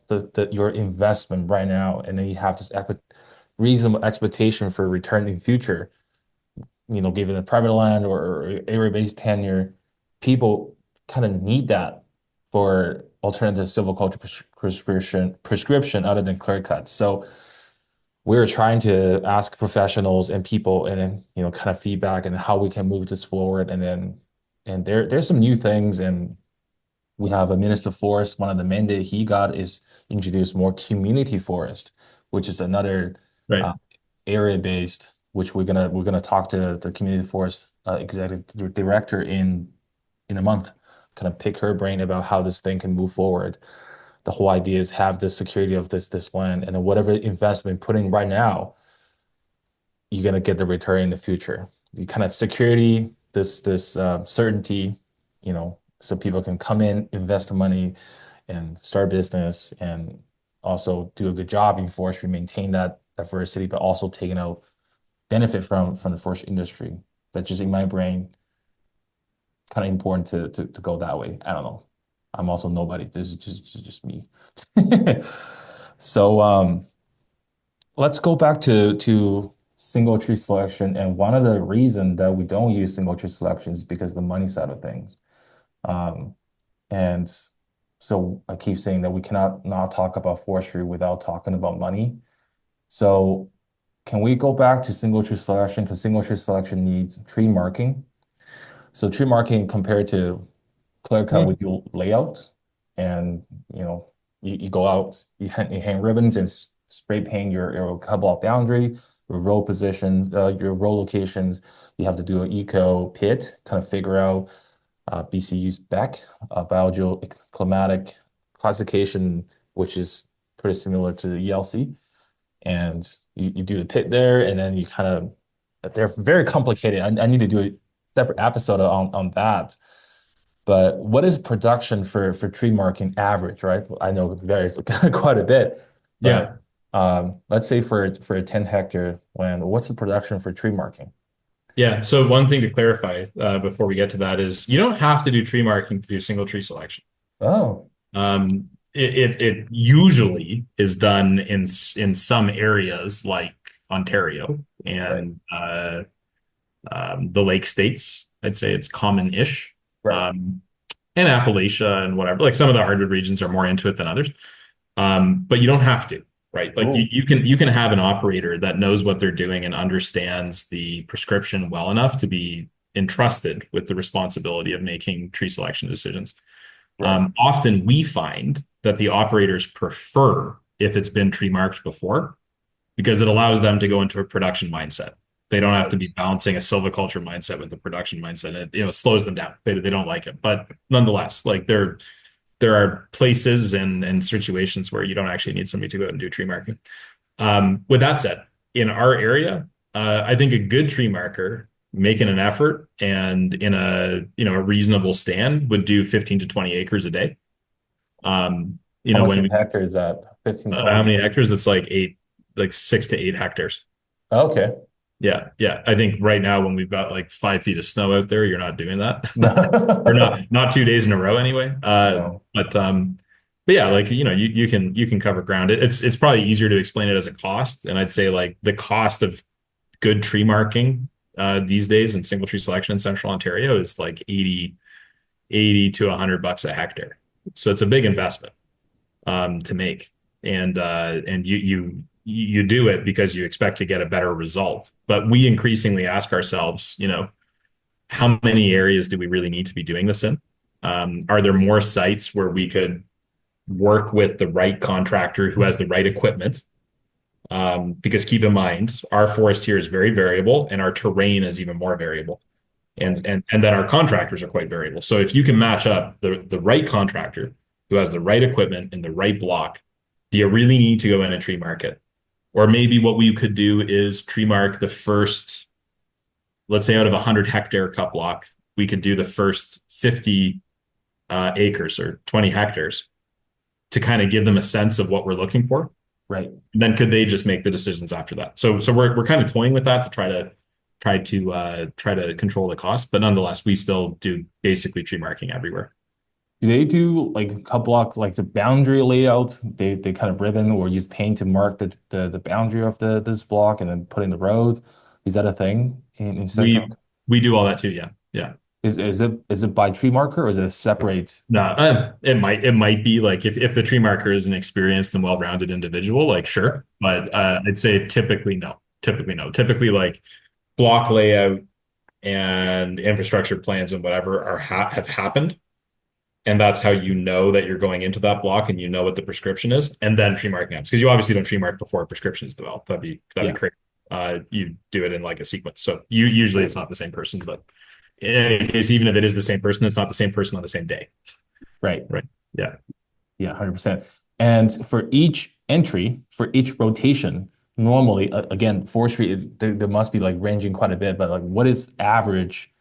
your investment right now, and then you have this reasonable expectation for return in future, given a private land or area-based tenure, people kind of need that for alternative silviculture prescription other than clear cuts. So we're trying to ask professionals and people, and then kind of feedback and how we can move this forward. And there's some new things, and we have a minister of forest. One of the mandate he got is introduce more community forest, which is another Right. area-based, which we're gonna talk to the community forest executive director in a month, kind of pick her brain about how this thing can move forward. The whole idea is have the security of this land, and then whatever investment putting right now, you're gonna get the return in the future. The kind of security, this certainty, so people can come in, invest the money, and start business, and also do a good job in forestry, maintain that diversity, but also taking out benefit from the forestry industry. That's just in my brain, kind of important to go that way. I don't know. I'm also nobody. This is just me. So let's go back to single tree selection. And one of the reasons that we don't use single tree selection is because of the money side of things. Um, and so I keep saying that we cannot not talk about forestry without talking about money. So can we go back to single tree selection? Because single tree selection needs tree marking. So tree marking compared to clear cut, we do layout, and you know, you go out, you hang ribbons and spray paint your cut block boundary, your row positions, your row locations. You have to do an eco pit, kind of figure out BCU spec, biogeo-climatic classification, which is pretty similar to the ELC. And you do the pit there, and then you kind of, they're very complicated. I need to do a separate episode on that. But what is production for tree marking average, right? I know it varies quite a bit, Yeah. but let's say for a 10 hectare land, what's the production for tree marking? Yeah. So one thing to clarify before we get to that is you don't have to do tree marking to do single tree selection. Oh, It usually is done in some areas like Ontario right, and the Lake States. I'd say it's common-ish. right. Um, and Appalachia and whatever. Like some of the hardwood regions are more into it than others. But you don't have to, right? Like Cool. you can have an operator that knows what they're doing and understands the prescription well enough to be entrusted with the responsibility of making tree selection decisions. Right. Often we find that the operators prefer if it's been tree marked before because it allows them to go into a production mindset. They don't have to be balancing a silviculture mindset with the production mindset. It slows them down. They don't like it. But nonetheless, like there are places and situations where you don't actually need somebody to go out and do tree marking. With that said, in our area, I think a good tree marker making an effort and in a reasonable stand would do 15 to 20 acres a day. How much When per hectare is that? 15, how 20? many hectares? That's like 6 to 8 hectares. Okay. Yeah, yeah. I think right now when we've got like 5 feet of snow out there, you're not doing that. Or No. not 2 days in a row anyway. No. But yeah, like you can cover ground. It's probably easier to explain it as a cost. And I'd say like the cost of good tree marking these days in single tree selection in central Ontario is like 80 to $100 a hectare. So it's a big investment to make. And you do it because you expect to get a better result. But we increasingly ask ourselves, how many areas do we really need to be doing this in? Are there more sites where we could work with the right contractor who has the right equipment? Because keep in mind, our forest here is very variable and our terrain is even more variable. And then our contractors are quite variable. So if you can match up the right contractor who has the right equipment in the right block, do you really need to go in a tree market? Or maybe what we could do is tree mark the first, let's say out of a 100 hectare cut block, we could do the first 50 acres or 20 hectares to kind of give them a sense of what we're looking for. Right. And then could they just make the decisions after that? So we're kind of toying with that to try to control the cost, but nonetheless, we still do basically tree marking everywhere. Do they do like a cut block, like the boundary layout? They kind of ribbon or use paint to mark the boundary of this block and then put in the road. Is that a thing in Central? We do all that too. Yeah. Yeah. Is it by tree marker or is it a separate? No, it might be like if the tree marker is an experienced and well-rounded individual, like sure, but I'd say typically no. Typically like block layout and infrastructure plans and whatever have happened, and that's how you know that you're going into that block and you know what the prescription is, and then tree marking happens because you obviously don't tree mark before a prescription is developed. That'd be Yeah. crazy. You do it in like a sequence. So usually it's not the same person, but in any case, even if it is the same person, it's not the same person on the same day. Right. Right. Yeah. Yeah, 100%. And for each entry, for each rotation, normally, again, forestry is there must be like ranging quite a bit, but like what is average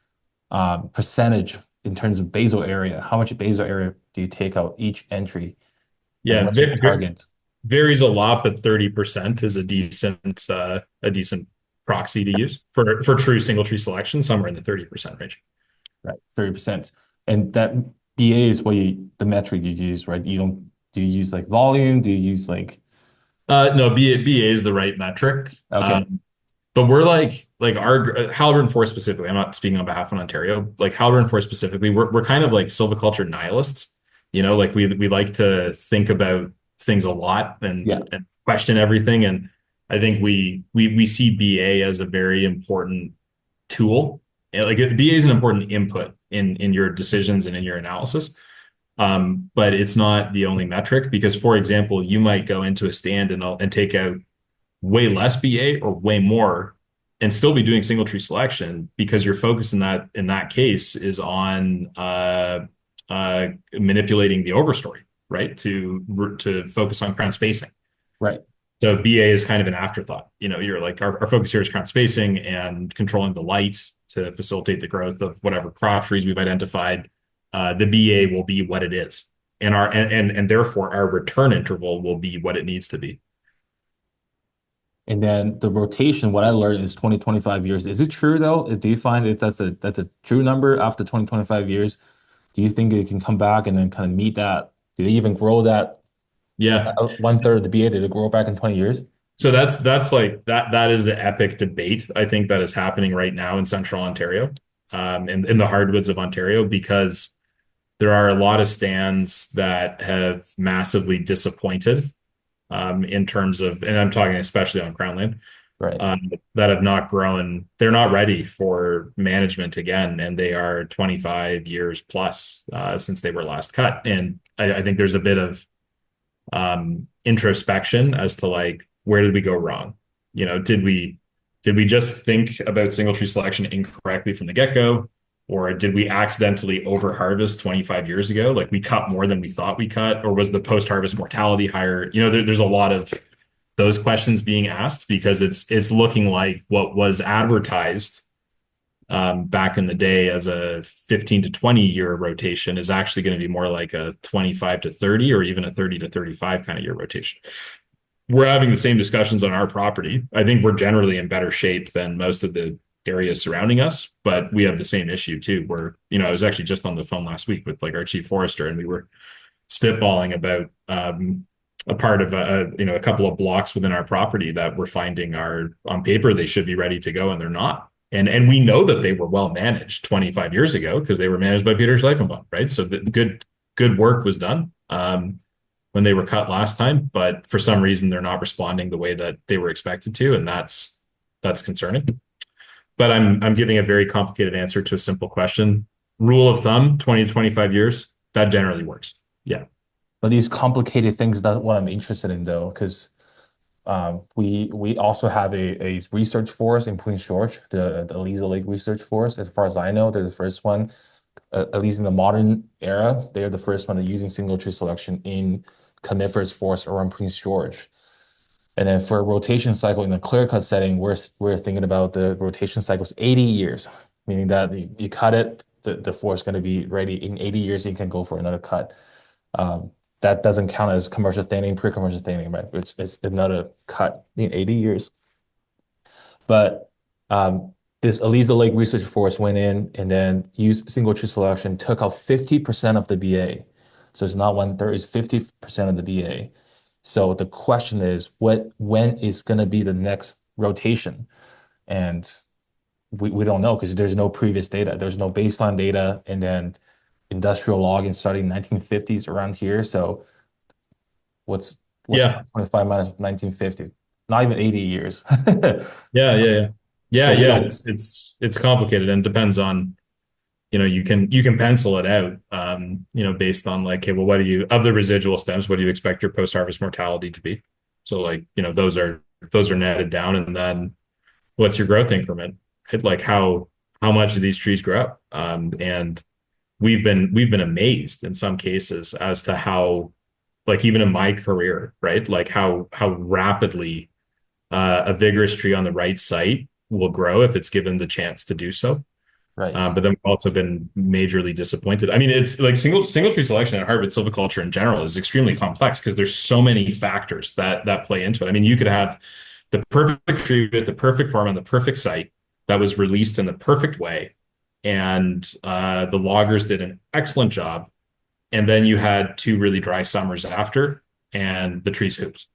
percentage in terms of basal area? How much basal area do you take out each entry? And Yeah. what's your target? Varies a lot, but 30% is a decent proxy to use for true single tree selection, somewhere in the 30% range. Right, 30%. And that BA is the metric you use, right? Do you use like volume? Do you use like No, BA is the right metric. Okay. But we're like our Haliburton Forest specifically. I'm not speaking on behalf of Ontario. Like Haliburton Forest specifically, we're kind of like silviculture nihilists. Like we like to think about things a lot Yeah. and question everything. And I think we see BA as a very important tool. Like BA is an important input in your decisions and in your analysis. But it's not the only metric because, for example, you might go into a stand and take out way less BA or way more and still be doing single tree selection because your focus in that case is on manipulating the overstory, right? To focus on crown spacing. Right. So BA is kind of an afterthought. You're like our focus here is crown spacing and controlling the light to facilitate the growth of whatever crop trees we've identified. The BA will be what it is, and therefore our return interval will be what it needs to be. And then the rotation, what I learned is 20, 25 years. Is it true though? Do you find that's a true number after 20, 25 years? Do you think it can come back and then kind of meet that? Do they even grow that Yeah. one third of the BA? Did it grow back in 20 years? So that's like that is the epic debate I think that is happening right now in central Ontario, and in the hardwoods of Ontario, because there are a lot of stands that have massively disappointed in terms of, and I'm talking especially on Crownland, Right. that have not grown. They're not ready for management again, and they are 25 years plus since they were last cut. And I think there's a bit of introspection as to like, where did we go wrong? Did we just think about single tree selection incorrectly from the get-go? Or did we accidentally over harvest 25 years ago? Like we cut more than we thought we cut, or was the post-harvest mortality higher? There's a lot of those questions being asked because it's looking like what was advertised back in the day as a 15 to 20 year rotation is actually going to be more like a 25 to 30 or even a 30 to 35 kind of year rotation. We're having the same discussions on our property. I think we're generally in better shape than most of the areas surrounding us, but we have the same issue too, where, I was actually just on the phone last week with like our chief forester, and we were spitballing about a part of a couple of blocks within our property that we're finding are on paper, they should be ready to go and they're not. And we know that they were well managed 25 years ago because they were managed by Peter Schleifenbaum, right? So the good work was done when they were cut last time, but for some reason they're not responding the way that they were expected to, and that's concerning. But I'm giving a very complicated answer to a simple question. Rule of thumb, 20 to 25 years, that generally works. Yeah. But these complicated things, that's what I'm interested in though, because we also have a research forest in Prince George, the Eliza Lake Research Forest. As far as I know, they're the first one, at least in the modern era, they're the first one using single tree selection in coniferous forest around Prince George. And then for a rotation cycle in the clear cut setting, we're thinking about the rotation cycles 80 years, meaning that you cut it, the forest is going to be ready in 80 years, you can go for another cut. That doesn't count as commercial thinning, pre-commercial thinning, right? It's another cut in 80 years. But this Eliza Lake Research Forest went in and then used single tree selection, took out 50% of the BA. So it's not 1/3, it's 50% of the BA. So the question is, when is going to be the next rotation? And we don't know because there's no previous data. There's no baseline data. And then industrial logging starting 1950s around here. So what's 25 minus 1950? Not even 80 years. Yeah. So It's complicated and depends on, you can pencil it out, based on like, okay, well, of the residual stems, what do you expect your post-harvest mortality to be? So like, those are netted down, and then what's your growth increment? Like how much do these trees grow up? And we've been amazed in some cases as to how, like even in my career, right? Like how rapidly a vigorous tree on the right site will grow if it's given the chance to do so. Right. But then we've also been majorly disappointed. I mean, it's like single tree selection at hardwood silviculture in general is extremely complex because there's so many factors that play into it. I mean, you could have the perfect tree with the perfect form on the perfect site that was released in the perfect way, and the loggers did an excellent job. And then you had 2 really dry summers after, and the tree scoops.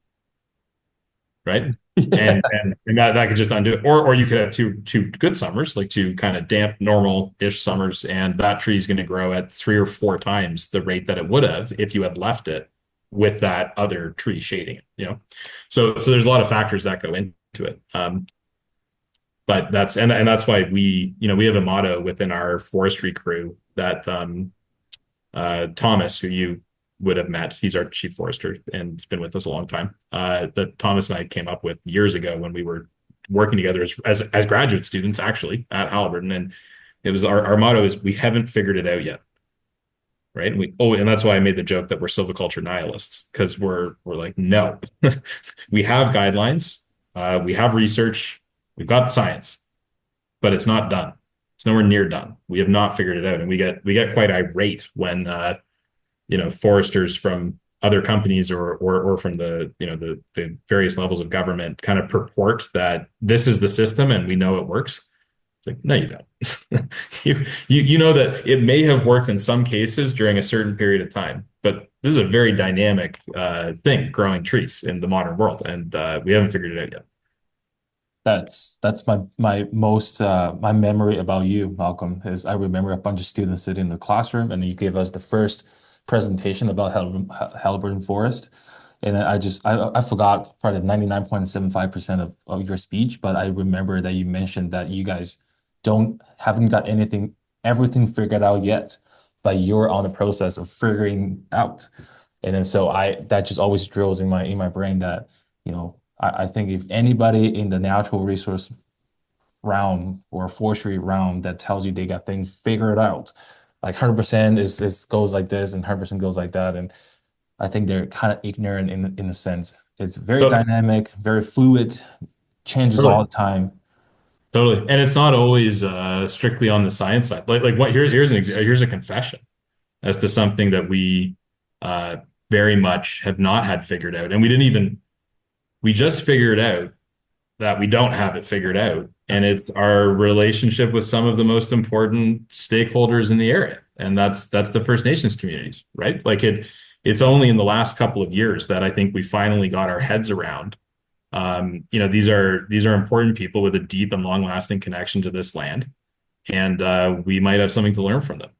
right? Yeah. And that could just undo it. Or you could have two good summers, like two kind of damp, normal-ish summers, and that tree is going to grow at 3 or 4 times the rate that it would have if you had left it with that other tree shading it, you know? So there's a lot of factors that go into it. But that's why we have a motto within our forestry crew that Thomas, who you would have met, he's our chief forester and has been with us a long time. That Thomas and I came up with years ago when we were working together as graduate students, actually at Haliburton, and it was our motto is we haven't figured it out yet, right? And that's why I made the joke that we're silviculture nihilists, because we're like, no, we have guidelines, we have research, we've got the science, but it's not done. It's nowhere near done. We have not figured it out, and we get quite irate when foresters from other companies or from the various levels of government kind of purport that this is the system and we know it works. It's like, no, you don't. you know that it may have worked in some cases during a certain period of time, but this is a very dynamic thing, growing trees in the modern world, and we haven't figured it out yet. That's my most my memory about you, Malcolm, is I remember a bunch of students sitting in the classroom and you gave us the first presentation about Haliburton Forest. And I forgot probably 99.75% of your speech, but I remember that you mentioned that you guys haven't got everything figured out yet, but you're on the process of figuring out. And then so that just always drills in my brain that, I think if anybody in the natural resource realm or forestry realm that tells you they got things figured out, like 100% is goes like this and 100% goes like that. And I think they're kind of ignorant in a sense. It's very Totally. dynamic, very fluid, changes all Totally. the time. Totally. And it's not always strictly on the science side. Like what here's a confession as to something that we very much have not had figured out. And we just figured out that we don't have it figured out. And it's our relationship with some of the most important stakeholders in the area. And that's the First Nations communities, right? Like it's only in the last couple of years that I think we finally got our heads around. These are important people with a deep and long-lasting connection to this land. And we might have something to learn from them.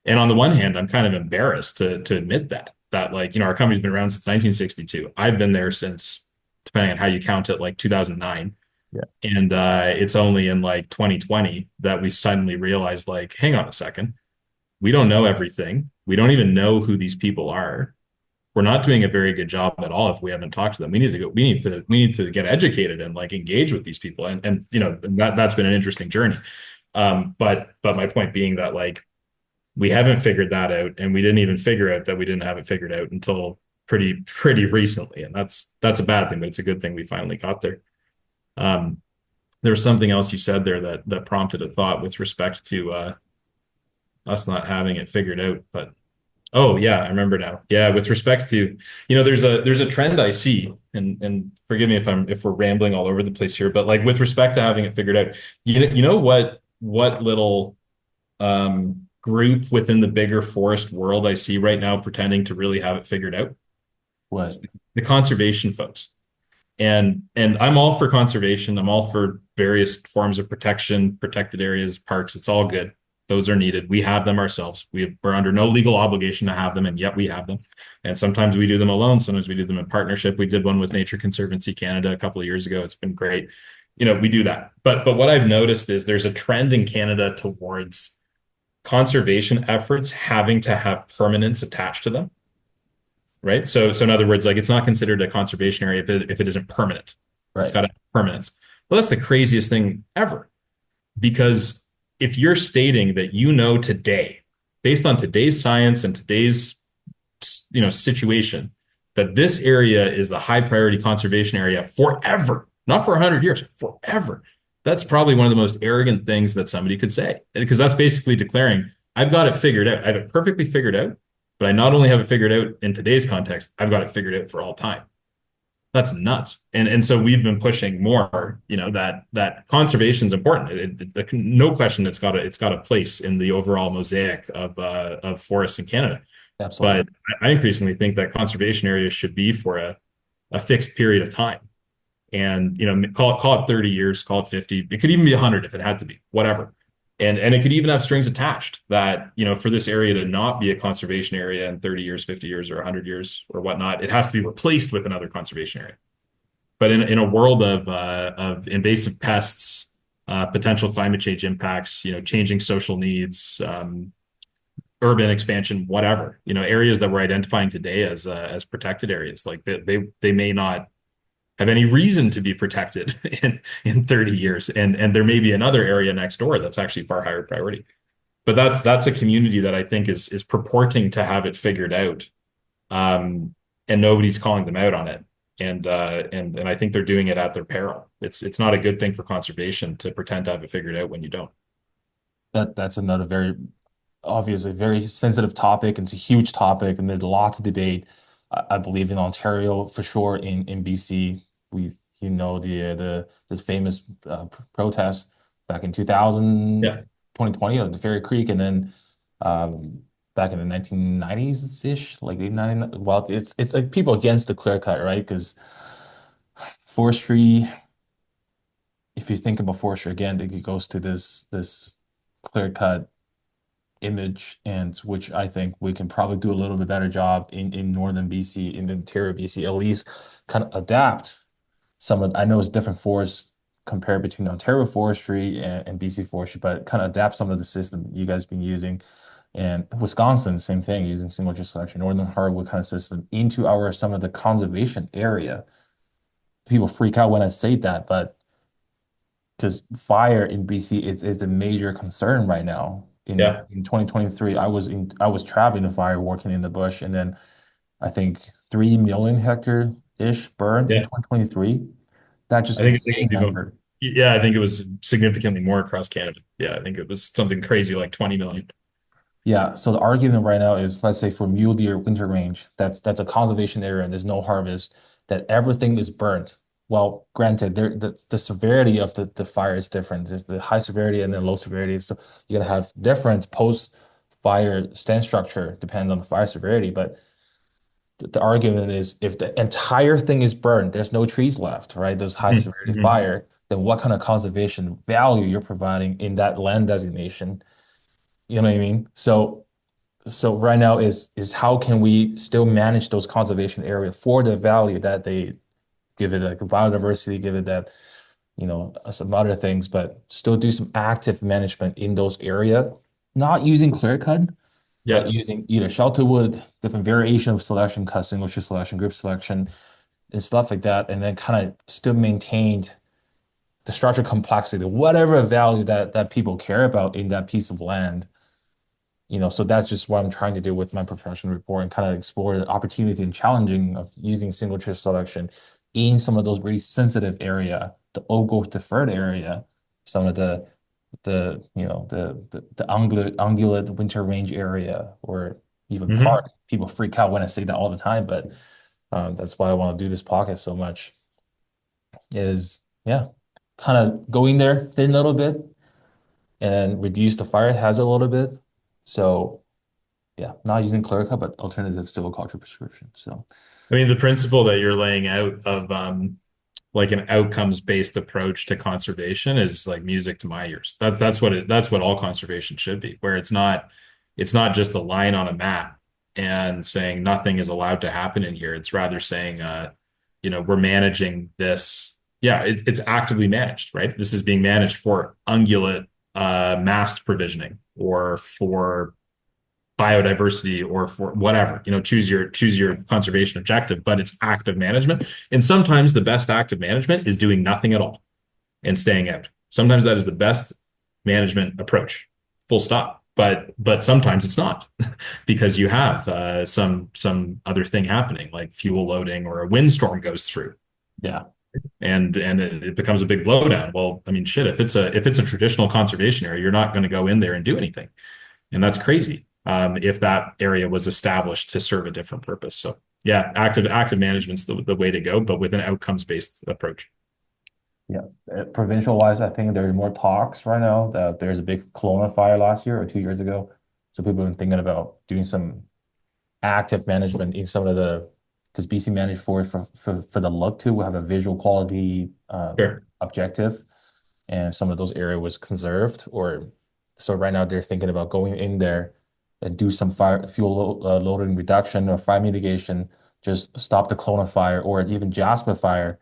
And on the one hand, I'm kind of embarrassed to admit that our company's been around since 1962. I've been there since, depending on how you count it, like 2009. Yeah. And it's only in like 2020 that we suddenly realized, like, hang on a second, we don't know everything. We don't even know who these people are. We're not doing a very good job at all if we haven't talked to them. We need to get educated and like engage with these people. And that's been an interesting journey. But my point being that like we haven't figured that out, and we didn't even figure out that we didn't have it figured out until pretty recently. And that's a bad thing, but it's a good thing we finally got there. There was something else you said there that prompted a thought with respect to us not having it figured out. But oh yeah, I remember now. Yeah, with respect to, there's a trend I see, and forgive me if we're rambling all over the place here, but like with respect to having it figured out, you know what little group within the bigger forest world I see right now pretending to really have it figured out? What? The conservation folks. And I'm all for conservation. I'm all for various forms of protection, protected areas, parks. It's all good. Those are needed. We have them ourselves. We're under no legal obligation to have them, and yet we have them. And sometimes we do them alone. Sometimes we do them in partnership. We did one with Nature Conservancy Canada a couple of years ago. It's been great. We do that. But what I've noticed is there's a trend in Canada towards conservation efforts having to have permanence attached to them. Right. So in other words, like it's not considered a conservation area if it isn't permanent. Right. It's got to have permanence. Well, that's the craziest thing ever. Because if you're stating that today, based on today's science and today's situation, that this area is the high priority conservation area forever, not for 100 years, forever. That's probably one of the most arrogant things that somebody could say, because that's basically declaring, I've got it figured out. I have it perfectly figured out. But I not only have it figured out in today's context, I've got it figured out for all time. That's nuts. And so we've been pushing more, that conservation is important. No question it's got a place in the overall mosaic of forests in Canada. Absolutely. But I increasingly think that conservation areas should be for a fixed period of time. And call it 30 years, call it 50. It could even be 100 if it had to be, whatever. And it could even have strings attached that, for this area to not be a conservation area in 30 years, 50 years, or 100 years or whatnot, it has to be replaced with another conservation area. But in a world of invasive pests, potential climate change impacts, changing social needs, urban expansion, whatever, areas that we're identifying today as protected areas, like they may not have any reason to be protected in 30 years. And there may be another area next door that's actually far higher priority. But that's a community that I think is purporting to have it figured out. And nobody's calling them out on it. And I think they're doing it at their peril. It's not a good thing for conservation to pretend to have it figured out when you don't. That's another very obviously very sensitive topic. And it's a huge topic, and there's a lot to debate. I believe in Ontario for sure. In BC, we the this famous protest back in 2000, Yeah. 2020 at the Fairy Creek, and then back in the 1990s ish, like 89. Well, it's like people against the clear cut, right? Because forestry, if you think about forestry again, it goes to this clear cut image, and which I think we can probably do a little bit better job in northern BC, in the interior BC, at least kind of adapt some of, I know it's different forests compared between Ontario forestry and BC forestry, but kind of adapt some of the system you guys been using. And Wisconsin, same thing, using single tree selection, northern hardwood kind of system into our some of the conservation area. People freak out when I say that, but because fire in BC is a major concern right now. Yeah. In 2023, I was traveling the fire, working in the bush, and then I think 3 million hectare ish burned in Yeah. 2023. That's just I think it insane was even, number. yeah, I think it was significantly more across Canada. Yeah, I think it was something crazy like 20 million. Yeah, so the argument right now is, let's say for mule deer winter range, that's a conservation area and there's no harvest, that everything is burnt. Well, granted, the severity of the fire is different. There's the high severity and then low severity. So you're gonna have different post-fire stand structure, depends on the fire severity. But the argument is if the entire thing is burned, there's no trees left, right? There's high severity Mhm. fire, then what kind of conservation value you're providing in that land designation? You know what I mean? So right now is how can we still manage those conservation area for the value that they give it, like biodiversity, give it that, some other things, but still do some active management in those area, not using clear cut, but Yeah. using either shelter wood, different variation of selection, custom orchard selection, group selection, and stuff like that, and then kind of still maintained the structure complexity, whatever value that people care about in that piece of land. So that's just what I'm trying to do with my professional report, and kind of explore the opportunity and challenging of using single tree selection in some of those really sensitive area, the old growth deferred area, some of the ungulate winter range area, or even Hmm. park. People freak out when I say that all the time, but that's why I want to do this podcast so much. Is yeah, kind of go in there thin a little bit and reduce the fire hazard a little bit. So yeah, not using Clerica, but alternative silviculture prescription. So I mean, the principle that you're laying out of like an outcomes-based approach to conservation is like music to my ears. That's what all conservation should be, where it's not just a line on a map and saying nothing is allowed to happen in here. It's rather saying we're managing this. Yeah, it's actively managed, right? This is being managed for ungulate mast provisioning or for biodiversity or for whatever, choose your conservation objective, but it's active management. And sometimes the best active management is doing nothing at all and staying out. Sometimes that is the best management approach, full stop. But sometimes it's not because you have some other thing happening, like fuel loading or a windstorm goes through, yeah, and it becomes a big blowdown. Well, I mean, shit, if it's a traditional conservation area, you're not going to go in there and do anything. And that's crazy. If that area was established to serve a different purpose. So yeah, active management's the way to go, but with an outcomes-based approach. yeah. Provincial wise, I think there are more talks right now that there's a big Kelowna fire last year or 2 years ago. So people have been thinking about doing some active management in some of the because BC managed forest for the look too. We have a visual quality Sure. objective, and some of those area was conserved. Or so right now they're thinking about going in there and do some fuel loading reduction or fire mitigation, just stop the clone of fire or even jasper fire,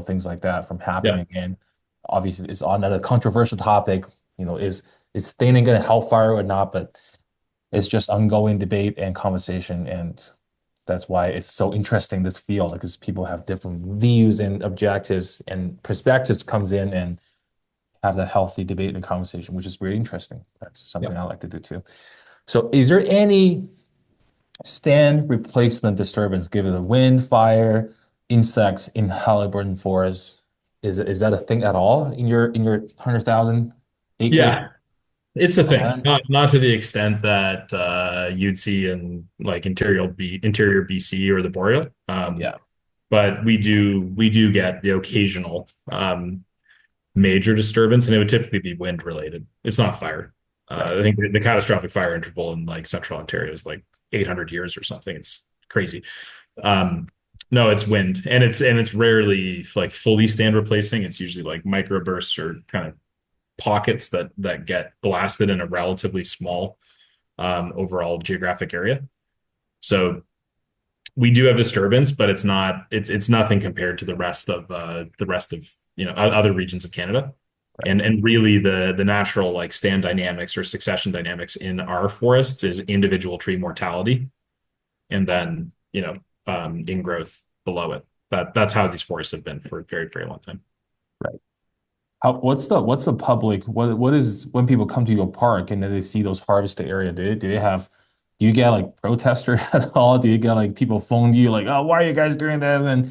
things like that from Yeah. happening. And obviously, it's another controversial topic. Is thinning going to help fire or not? But it's just ongoing debate and conversation, and that's why it's so interesting, this field, because people have different views and objectives and perspectives comes in and have that healthy debate and conversation, which is really interesting. That's something I like to do too. So is there any stand replacement disturbance given the wind, fire, insects in Haliburton forest? Is that a thing at all in your 100,000 acre Yeah. It's a thing, land? not to the extent that you'd see in like interior BC or the Boreal. Yeah, But we do get the occasional major disturbance, and it would typically be wind related. It's not fire. right. I think the catastrophic fire interval in like central Ontario is like 800 years or something. It's crazy. Um, no, it's wind, and it's rarely like fully stand replacing. It's usually like microbursts or kind of pockets that get blasted in a relatively small overall geographic area. So we do have disturbance, but it's nothing compared to the rest of other regions of Canada. Right. And really the natural like stand dynamics or succession dynamics in our forests is individual tree mortality and then ingrowth below it. That's how these forests have been for a very, very long time. Right. What's the public, what is, when people come to your park and then they see those harvested area, do you get like protester at all? Do you get like people phone you like, oh, why are you guys doing this? And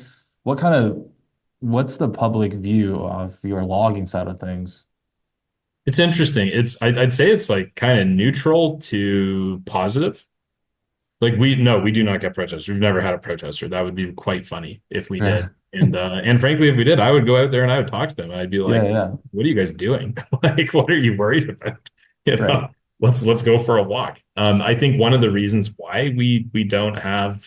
what's the public view of your logging side of things? It's interesting. I'd say it's like kind of neutral to positive. Like we do not get protesters. We've never had a protester. That would be quite funny if we Yeah, did. And frankly, if we did, I would go out there and I would talk to them and I'd be yeah, like, yeah. "What are you guys doing? Like, what are you worried about? You Right, know, let's go for a walk." I think one of the reasons why we don't have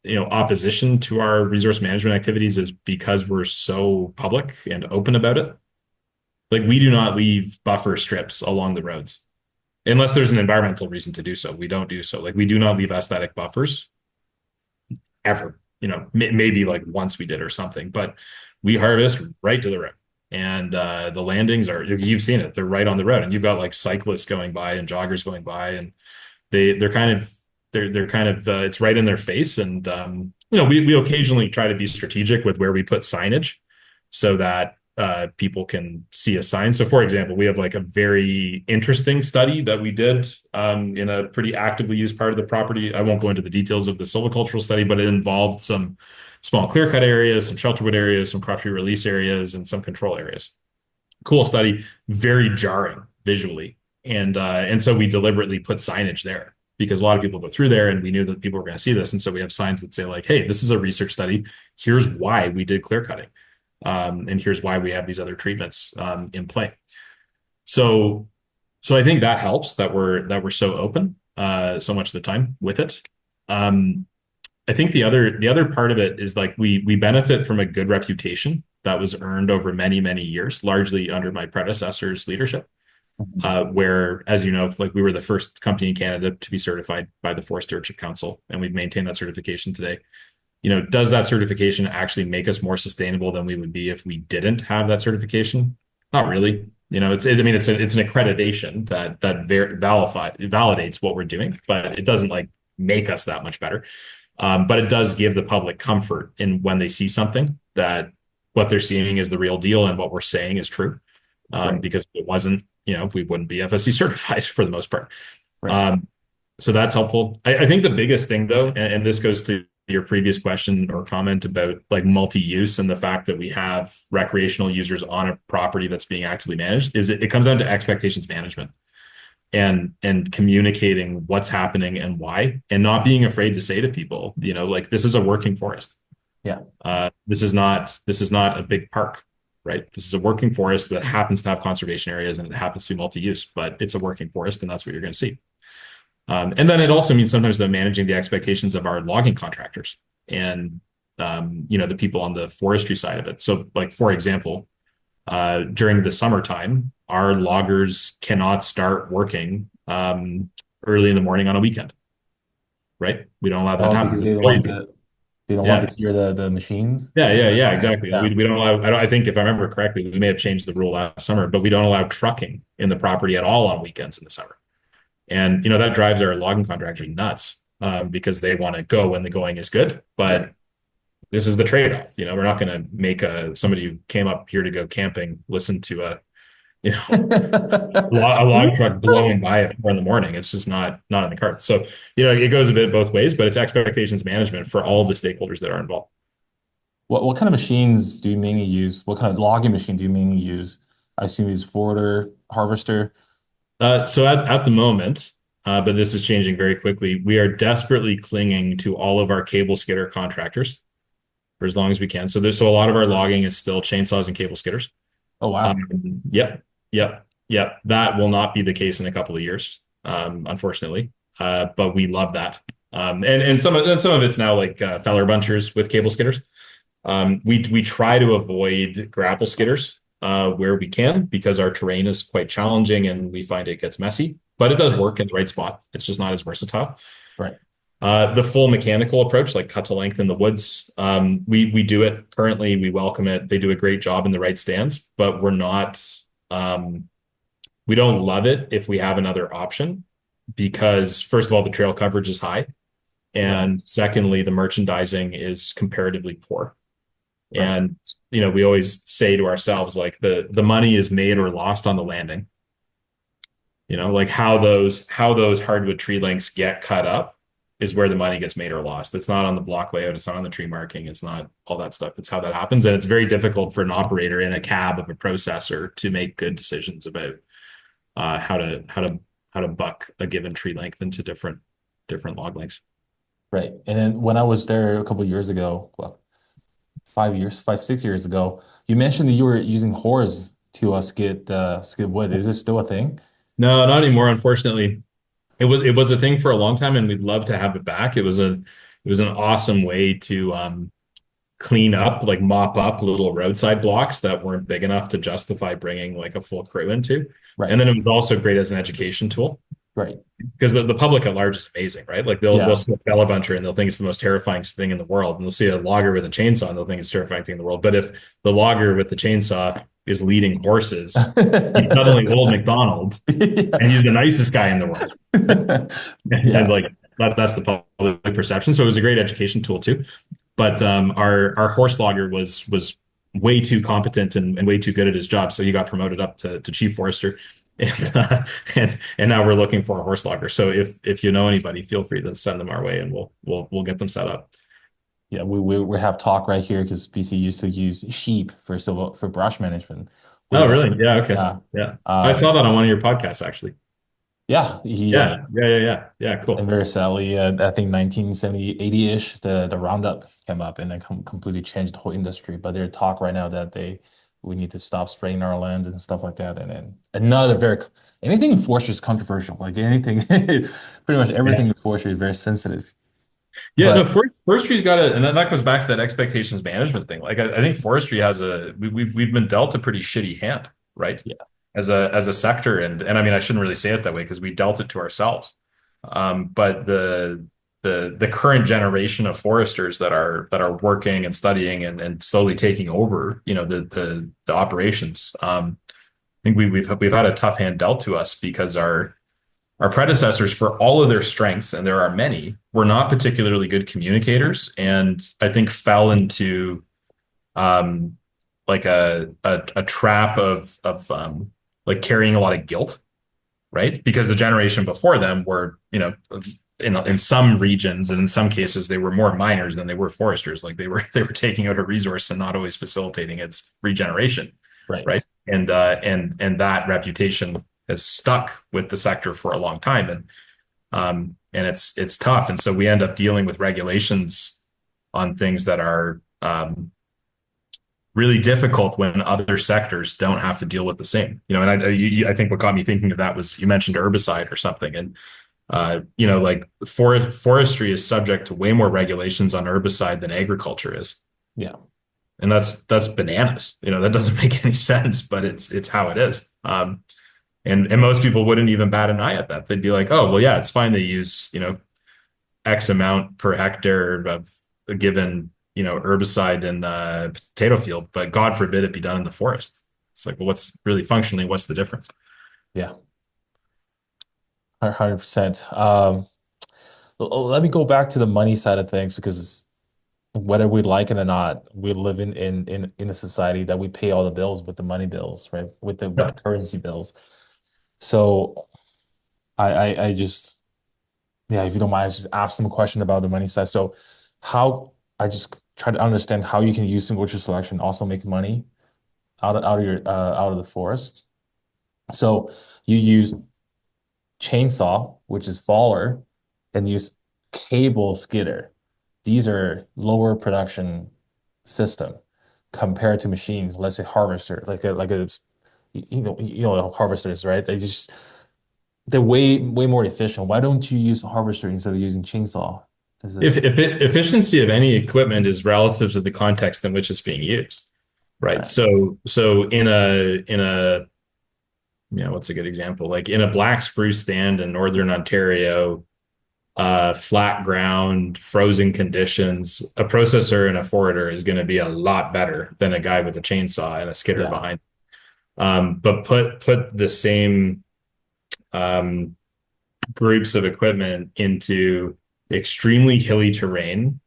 opposition to our resource management activities is because we're so public and open about it. Like we do not leave buffer strips along the roads unless there's an environmental reason to do so. We don't do so. Like we do not leave aesthetic buffers ever. Maybe like once we did or something, but we harvest right to the road. And the landings you've seen it, they're right on the road. And you've got like cyclists going by and joggers going by, and they're kind of it's right in their face. And we occasionally try to be strategic with where we put signage so that people can see a sign. So for example, we have like a very interesting study that we did in a pretty actively used part of the property. I won't go into the details of the silvicultural study, but it involved some small clear cut areas, some shelterwood areas, some crop tree release areas, and some control areas. Cool study, very jarring visually. And so we deliberately put signage there because a lot of people go through there and we knew that people were going to see this. And so we have signs that say like, hey, this is a research study. Here's why we did clear cutting. And here's why we have these other treatments in play. So I think that helps that we're so open so much of the time with it. I think the other part of it is like we benefit from a good reputation that was earned over many, many years, largely under my predecessor's leadership. Where, as you know, like we were the first company in Canada to be certified by the Forest Stewardship Council, and we've maintained that certification today. Does that certification actually make us more sustainable than we would be if we didn't have that certification? Not really. It's an accreditation that validates what we're doing, but it doesn't like make us that much better. But it does give the public comfort in when they see something that what they're seeing is the real deal and what we're saying is true. right, Because if it wasn't, we wouldn't be FSC certified for the most part. right. So that's helpful. I think the biggest thing though, and this goes to your previous question or comment about like multi-use and the fact that we have recreational users on a property that's being actively managed, is it comes down to expectations management and communicating what's happening and why, and not being afraid to say to people, like this is a working forest. Yeah, This is not a big park. Right. This is a working forest that happens to have conservation areas and it happens to be multi-use, but it's a working forest and that's what you're going to see. And then it also means sometimes they're managing the expectations of our logging contractors and the people on the forestry side of it. So, like for example, during the summertime, our loggers cannot start working early in the morning on a weekend, right? We don't allow that to Oh, happen. because they don't want Yeah, to hear the machines. yeah, exactly. Yeah. We don't allow. I think if I remember correctly, we may have changed the rule last summer, but we don't allow trucking in the property at all on weekends in the summer. And that drives our logging contractors nuts because they want to go when the going is good, but this is the trade-off. We're not going to make somebody who came up here to go camping listen to a log truck blowing by at 4 in the morning. It's just not in the cards. So it goes a bit both ways, but it's expectations management for all the stakeholders that are involved. What kind of machines do you mainly use? What kind of logging machine do you mainly use? I see these forwarder, harvester. So at the moment, but this is changing very quickly, we are desperately clinging to all of our cable skidder contractors for as long as we can. So a lot of our logging is still chainsaws and cable skidders. Oh, wow. Yep. That will not be the case in a couple of years, unfortunately. But we love that. And some of it's now like feller bunchers with cable skidders. We try to avoid grapple skidders where we can because our terrain is quite challenging and we find it gets messy. But it does work in the right spot. It's just not as versatile. Right. The full mechanical approach, like cut to length in the woods, we do it currently. We welcome it. They do a great job in the right stands, but we're not. We don't love it if we have another option because, first of all, the trail coverage is high, and secondly, the merchandising is comparatively poor. Right. And we always say to ourselves, like the money is made or lost on the landing. Like how those hardwood tree lengths get cut up is where the money gets made or lost. It's not on the block layout. It's not on the tree marking. It's not all that stuff. It's how that happens. And it's very difficult for an operator in a cab of a processor to make good decisions about how to buck a given tree length into different log lengths. Right. And then when I was there a couple of years ago, well, 6 years ago, you mentioned that you were using hores to skid wood. Is this still a thing? No, not anymore, unfortunately. It was a thing for a long time, and we'd love to have it back. It was an awesome way to clean up, like mop up little roadside blocks that weren't big enough to justify bringing like a full crew into. Right. And then it was also great as an education tool. Right. Because the public at large is amazing, right? Like they'll see a fellow buncher and they'll think it's the most terrifying thing in the world. And they'll see a logger with a chainsaw and they'll think it's the terrifying thing in the world. But if the logger with the chainsaw is leading horses, he's suddenly old McDonald and he's the nicest guy in the world. And like that's the public perception. So it was a great education tool too. But our horse logger was way too competent and way too good at his job. So he got promoted up to chief forester. And now we're looking for a horse logger. So if you know anybody, feel free to send them our way, and we'll get them set up. Yeah, we have talk right here because BC used to use sheep for brush management. Oh, really? Yeah. Okay. Yeah. I saw that on one of your podcasts, actually. Yeah. Yeah. Cool. And very sadly, I think 1970, 80-ish, the Roundup came up and then completely changed the whole industry. But there's talk right now that we need to stop spraying our lands and stuff like that. And then anything in forestry is controversial. Like anything, pretty much everything in forestry is very sensitive. Yeah, no, forestry's got and that goes back to that expectations management thing. Like I think forestry has we've been dealt a pretty shitty hand, right? Yeah. As a sector, and I mean I shouldn't really say it that way because we dealt it to ourselves. But the current generation of foresters that are working and studying and slowly taking over, the operations. I think we've had a tough hand dealt to us because our predecessors, for all of their strengths, and there are many, were not particularly good communicators, and I think fell into like a trap of like carrying a lot of guilt, right? Because the generation before them were, in some regions and in some cases they were more miners than they were foresters. Like they were taking out a resource and not always facilitating its regeneration, right? And that reputation has stuck with the sector for a long time, and it's tough. And so we end up dealing with regulations on things that are really difficult when other sectors don't have to deal with the same. And I think what got me thinking of that was you mentioned herbicide or something, and Like forestry is subject to way more regulations on herbicide than agriculture is. Yeah. And that's bananas. That doesn't make any sense, but it's how it is. And most people wouldn't even bat an eye at that. They'd be like, oh, well, yeah, it's fine. They use, X amount per hectare of a given, herbicide in the potato field, but God forbid it be done in the forest. It's like, well, what's the difference? Yeah. 100%. Let me go back to the money side of things because whether we like it or not, we live in a society that we pay all the bills with the money bills, right? With the currency bills. So I just yeah, if you don't mind, I just ask them a question about the money side. So how I just try to understand how you can use single tree selection also make money out of the forest. So you use chainsaw, which is faller, and use cable skidder. These are lower production system compared to machines, let's say harvester, like a harvesters, right? They're way more efficient. Why don't you use a harvester instead of using chainsaw? Is it Efficiency of any equipment is relative to the context in which it's being used, right? right? So in a what's a good example? Like in a black spruce stand in northern Ontario, flat ground, frozen conditions, a processor and a forwarder is going to be a lot better than a guy with a chainsaw and a skidder Yeah, behind. But put the same groups of equipment into extremely hilly terrain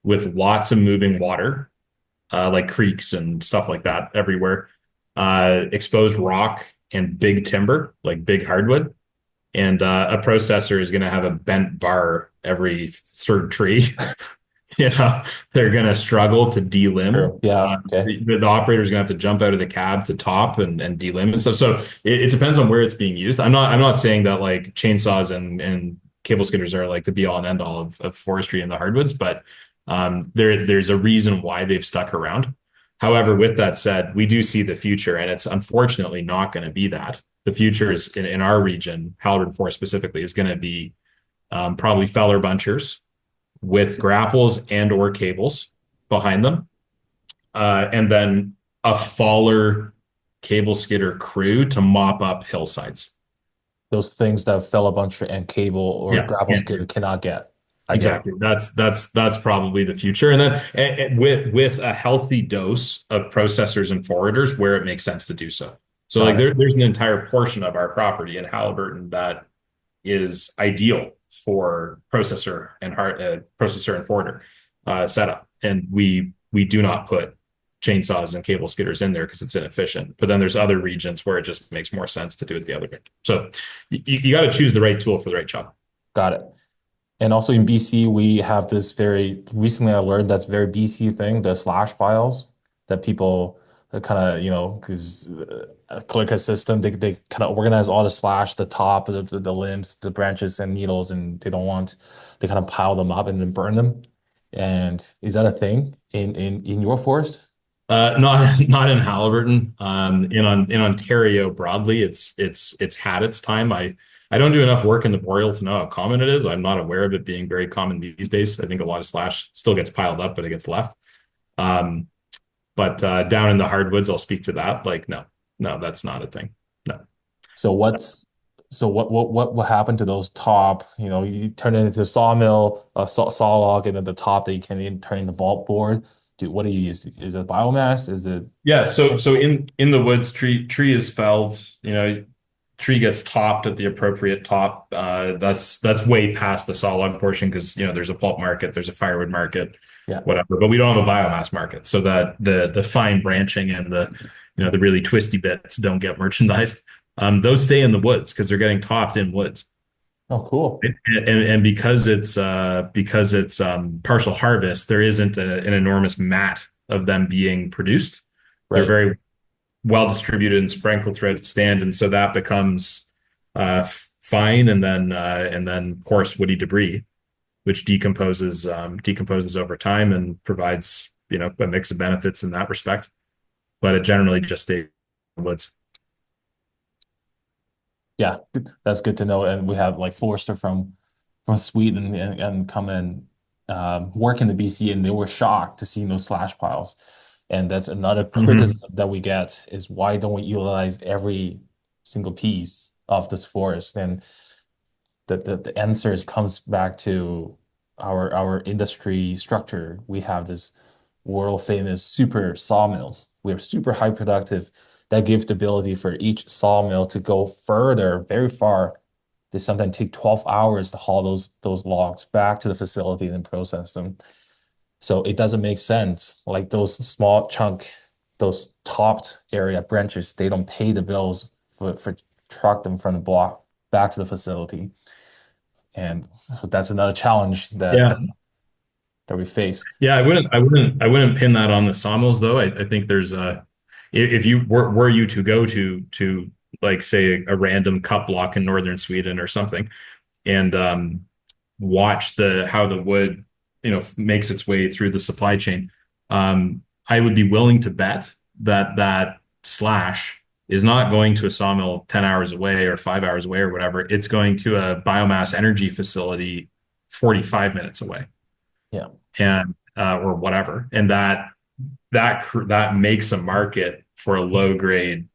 with lots of moving water, like creeks and stuff like that everywhere, exposed rock and big timber, like big hardwood. And a processor is going to have a bent bar every third tree. They're going to struggle to delimb. true. Yeah, So okay. the operator is going to have to jump out of the cab to top and delimb and stuff. So it depends on where it's being used. I'm not saying that like chainsaws and cable skidders are like the be all and end all of forestry and the hardwoods, but there's a reason why they've stuck around. However, with that said, we do see the future, and it's unfortunately not going to be that. The future is in our region, Haliburton Forest specifically, is going to be probably feller bunchers with grapples and or cables behind them, and then a faller cable skidder crew to mop up hillsides. Those things that fell a bunch and cable or Yeah, grapple can't skidder do. cannot get. I get it. Exactly. That's probably the future. And then with a healthy dose of processors and forwarders where it makes sense to do so. So like Got it. there's an entire portion of our property in Haliburton that is ideal for processor and forwarder setup. And we do not put chainsaws and cable skidders in there because it's inefficient. But then there's other regions where it just makes more sense to do it the other way. So you got to choose the right tool for the right job. Got it. And also in BC, we have this very recently I learned that's very BC thing, the slash piles that people kind of, because a clicker system, they kind of organize all the slash, the top, the limbs, the branches and needles, and they kind of pile them up and then burn them. And is that a thing in your forest? Not in Haliburton. In Ontario broadly, it's had its time. I don't do enough work in the boreal to know how common it is. I'm not aware of it being very common these days. I think a lot of slash still gets piled up, but it gets left. Um, but down in the hardwoods, I'll speak to that. Like, no, that's not a thing. No. So what happened to those top, you turn it into a sawmill, a saw log, and then the top that you can then turn into bulk board. What do you use? Is it biomass? Is it Yeah. So in the woods, tree is felled. Tree gets topped at the appropriate top. That's way past the sawlog portion because there's a pulp market, there's a firewood market, yeah. whatever. But we don't have a biomass market, so that the fine branching and the really twisty bits don't get merchandised. Those stay in the woods because they're getting topped in woods. Oh, cool. And because it's partial harvest, there isn't an enormous mat of them being produced. They're Right. very well distributed and sprinkled throughout the stand, and so that becomes fine, and then coarse woody debris, which decomposes over time and provides a mix of benefits in that respect. But it generally just stays in the woods. Yeah, that's good to know. And we have like Forrester from Sweden and come and work in the BC, and they were shocked to see those slash piles. And that's another Hmm. criticism that we get is why don't we utilize every single piece of this forest? And the answer comes back to our industry structure. We have this world famous super sawmills. We are super high productive. That gives the ability for each sawmill to go further, very far. They sometimes take 12 hours to haul those logs back to the facility and process them. So it doesn't make sense. Like those small chunk, those topped area branches, they don't pay the bills for truck them from the block back to the facility. And so that's another challenge Yeah. that we face. Yeah, I wouldn't pin that on the sawmills though. I think there's if you were you to go to like say a random cut block in northern Sweden or something and watch the how the wood makes its way through the supply chain, I would be willing to bet that that slash is not going to a sawmill 10 hours away or 5 hours away or whatever. It's going to a biomass energy facility 45 minutes away Yeah, and or whatever, and that makes a market for a low grade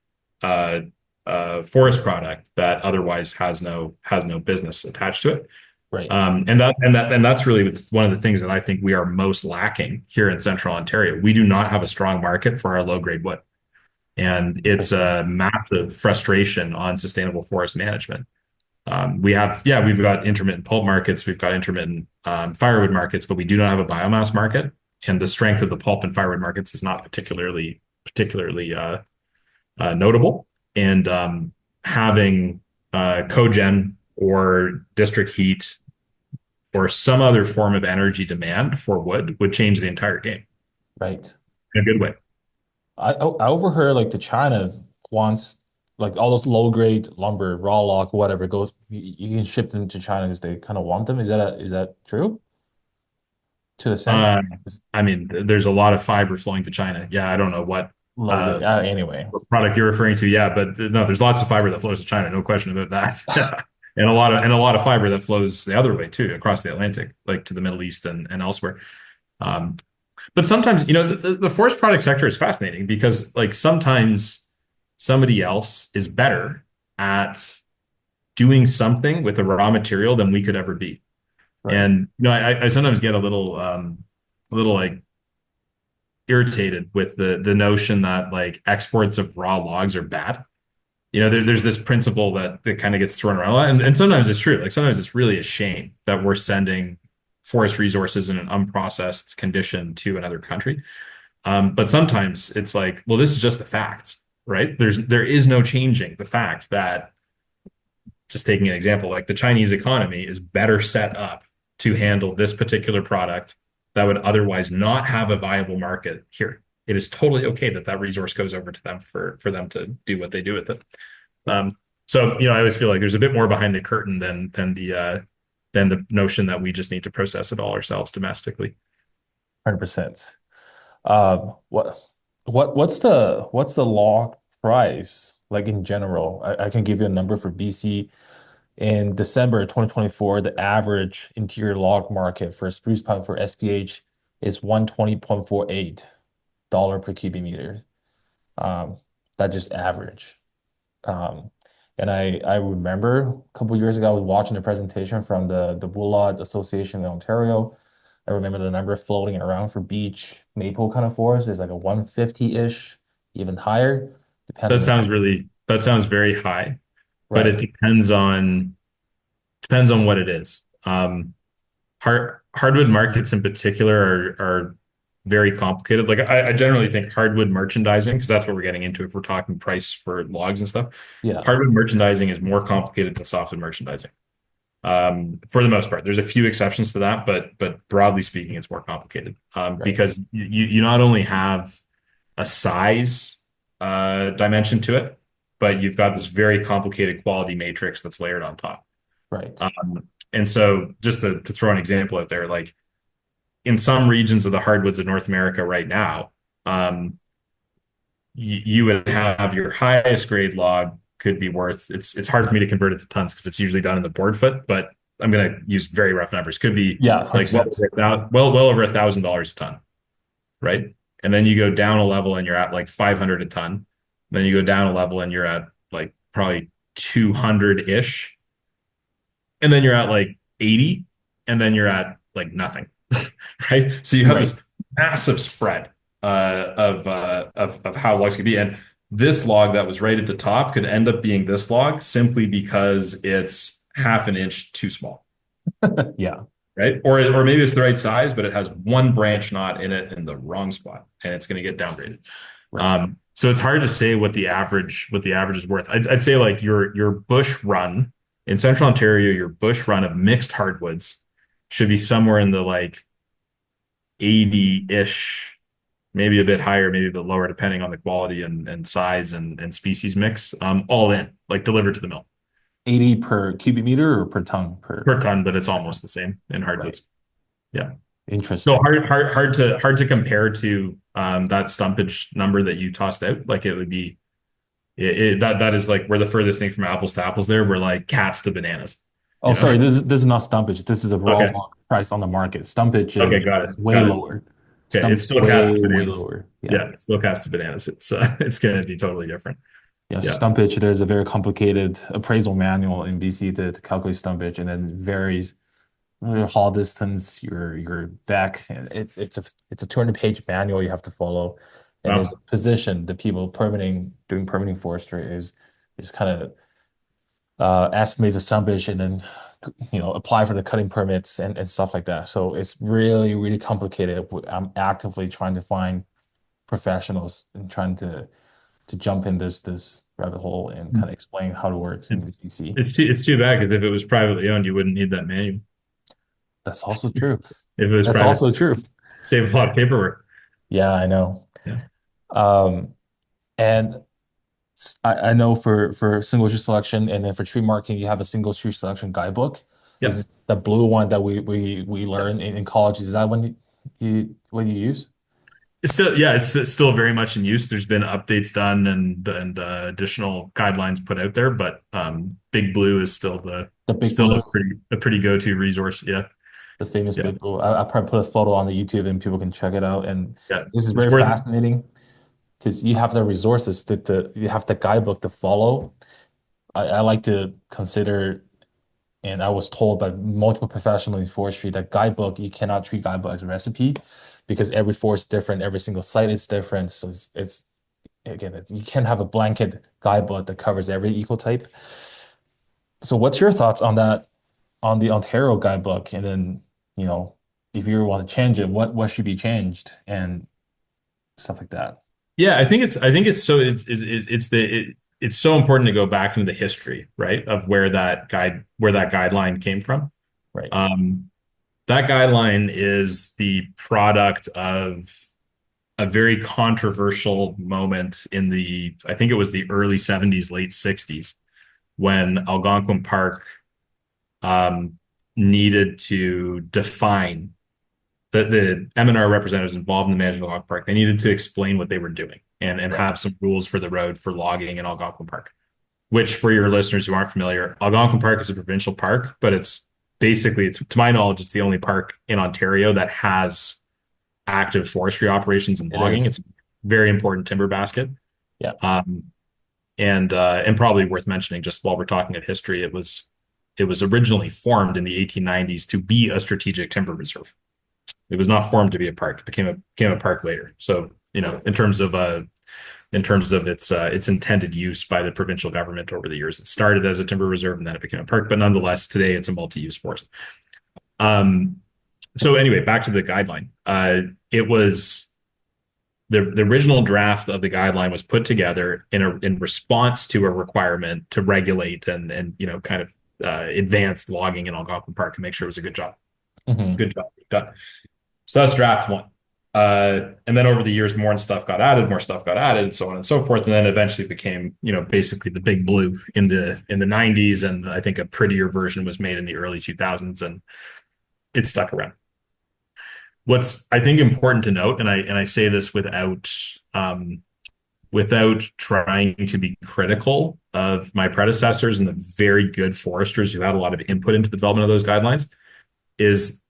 uh, forest product that otherwise has no business attached to it. right. And that's really one of the things that I think we are most lacking here in Central Ontario. We do not have a strong market for our low grade wood, and I it's see. a massive frustration on sustainable forest management. We've got intermittent pulp markets, we've got intermittent firewood markets, but we do not have a biomass market. And the strength of the pulp and firewood markets is not particularly notable. And having cogen or district heat or some other form of energy demand for wood would change the entire game Right. in a good way. I overheard like the China wants like all those low grade lumber, raw log, whatever goes. You can ship them to China because they kind of want them. Is that true to a sense? Uh, It's I mean, there's a lot of fiber flowing to China. Yeah, I don't know low grade. uh, Anyway, product you're referring to. Yeah, but no, there's lots of fiber that flows to China, no question about that. And a lot of fiber that flows the other way too, across the Atlantic, like to the Middle East and elsewhere. Um, but sometimes, the forest product sector is fascinating because like sometimes somebody else is better at doing something with a raw material than we could ever be. right. And I sometimes get a little like irritated with the notion that like exports of raw logs are bad. There's this principle that kind of gets thrown around, and sometimes it's true. Like sometimes it's really a shame that we're sending forest resources in an unprocessed condition to another country. But sometimes it's like, well, this is just the fact, right? There is no changing the fact that, just taking an example, like the Chinese economy is better set up to handle this particular product that would otherwise not have a viable market here. It is totally okay that that resource goes over to them for them to do what they do with it. Um, so I always feel like there's a bit more behind the curtain than the notion that we just need to process it all ourselves domestically. 100%. What what's the log price like in general? I can give you a number for BC. In December 2024, the average interior log market for spruce pine for SPH is 120.48 per cubic meter. Um, that's just average. Um, and I remember a couple years ago, I was watching a presentation from the Woodlot Association in Ontario. I remember the number floating around for beech maple kind of forest is like a 150-ish, even higher. Depends That on the sounds very high, but it right. depends on what it is. Hardwood markets in particular are very complicated. Like I generally think hardwood merchandising, because that's what we're getting into if we're talking price for logs and stuff. Yeah, Hardwood merchandising is more complicated than softwood merchandising. For the most part, there's a few exceptions to that, but broadly speaking, it's more complicated. right, Because you not only have a size dimension to it, but you've got this very complicated quality matrix that's layered on top. right, And so just to throw an example out there, like in some regions of the hardwoods of North America right now, you would have your highest grade log could be worth, it's hard for me to convert it to tons because it's usually done in the board foot, but I'm going to use very rough numbers. Could be Yeah, like 100%. well over $1,000 a ton, right? And then you go down a level and you're at like 500 a ton. Then you go down a level and you're at like probably 200-ish. And then you're at like 80, and then you're at like nothing, right? So you have Right. this massive spread of how logs could be. And this log that was right at the top could end up being this log simply because it's half an inch too small, Yeah. right? Or maybe it's the right size, but it has one branch knot in it in the wrong spot, and it's going to get downgraded. Right. So it's hard to say what the average is worth. I'd say like your bush run in Central Ontario, your bush run of mixed hardwoods should be somewhere in the like 80-ish, maybe a bit higher, maybe a bit lower, depending on the quality and size and species mix, all in, like delivered to the mill 80 per cubic meter or per ton per? per ton, but it's almost the same in hardwoods. Right. Yeah. So Interesting. hard to compare to that stumpage number that you tossed out. Like it would be that is like we're the furthest thing from apples to apples there. We're like cats to bananas, Oh, you know? sorry. This is not stumpage. This is the raw Okay. log price on the market. Stumpage Okay, is way lower. Okay, it's Stumpage still cast to way bananas. lower. Yeah. Yeah, it's still cast to bananas. It's it's gonna be totally different. Yeah. Yeah. Stumpage, there's a very complicated appraisal manual in BC to calculate stumpage, and then varies your haul distance, your back. And it's a 200-page manual you have to follow. And there's a Wow. position the people doing permitting forestry is kind of estimates the stumpage and then apply for the cutting permits and stuff like that. So it's really, really complicated. I'm actively trying to find professionals and trying to jump in this rabbit hole and kind of explain how it works in It's BC. it's too bad because if it was privately owned, you wouldn't need that manual. That's also true. If it was That's private, also true. save a lot of paperwork. Yeah, I know. Yeah. And I know for single tree selection and then for tree marking, you have a single tree selection guidebook. Yeah. Is the blue one that we learn in college? Is that one you use? It's still, yeah, it's still very much in use. There's been updates done and additional guidelines put out there, but Big Blue is still The big blue, a pretty go-to resource. Yeah. the famous Yeah. big blue. I probably put a photo on the YouTube and people can check it out. And Yeah. this is It's very worth fascinating because you have the resources you have the guidebook to follow. I like to consider, and I was told by multiple professionals in forestry that guidebook, you cannot treat guidebook as a recipe because every forest is different, every single site is different. So it's again, you can't have a blanket guidebook that covers every ecotype. So what's your thoughts on that, on the Ontario guidebook? And then, if you want to change it, what should be changed and stuff like that? Yeah, it's so important to go back into the history, right, of where that guideline came from. Right. That guideline is the product of a very controversial moment in I think it was the early 70s, late 60s, when Algonquin Park needed to define the M&R representatives involved in the management of Algonquin Park. They needed to explain what they were doing and Right. have some rules for the road for logging in Algonquin Park, which for your listeners who aren't familiar, Algonquin Park is a provincial park, but it's basically, to my knowledge, it's the only park in Ontario that has active forestry operations and It logging. is. It's a very important timber basket. Yeah. And probably worth mentioning, just while we're talking of history, it was originally formed in the 1890s to be a strategic timber reserve. It was not formed to be a park. It became a park later. So, in terms of its intended use by the provincial government over the years, it started as a timber reserve and then it became a park. But nonetheless, today it's a multi-use forest. So anyway, back to the guideline. It was the original draft of the guideline was put together in response to a requirement to regulate and kind of advance logging in Algonquin Park and make sure it was a good job. Mhm. Good job done. So that's draft one. And then over the years, more stuff got added, and so on and so forth. And then eventually became, basically the Big Blue in the 90s. And I think a prettier version was made in the early 2000s, and it stuck around. What's I think important to note, and I say this without without trying to be critical of my predecessors and the very good foresters who had a lot of input into the development of those guidelines, is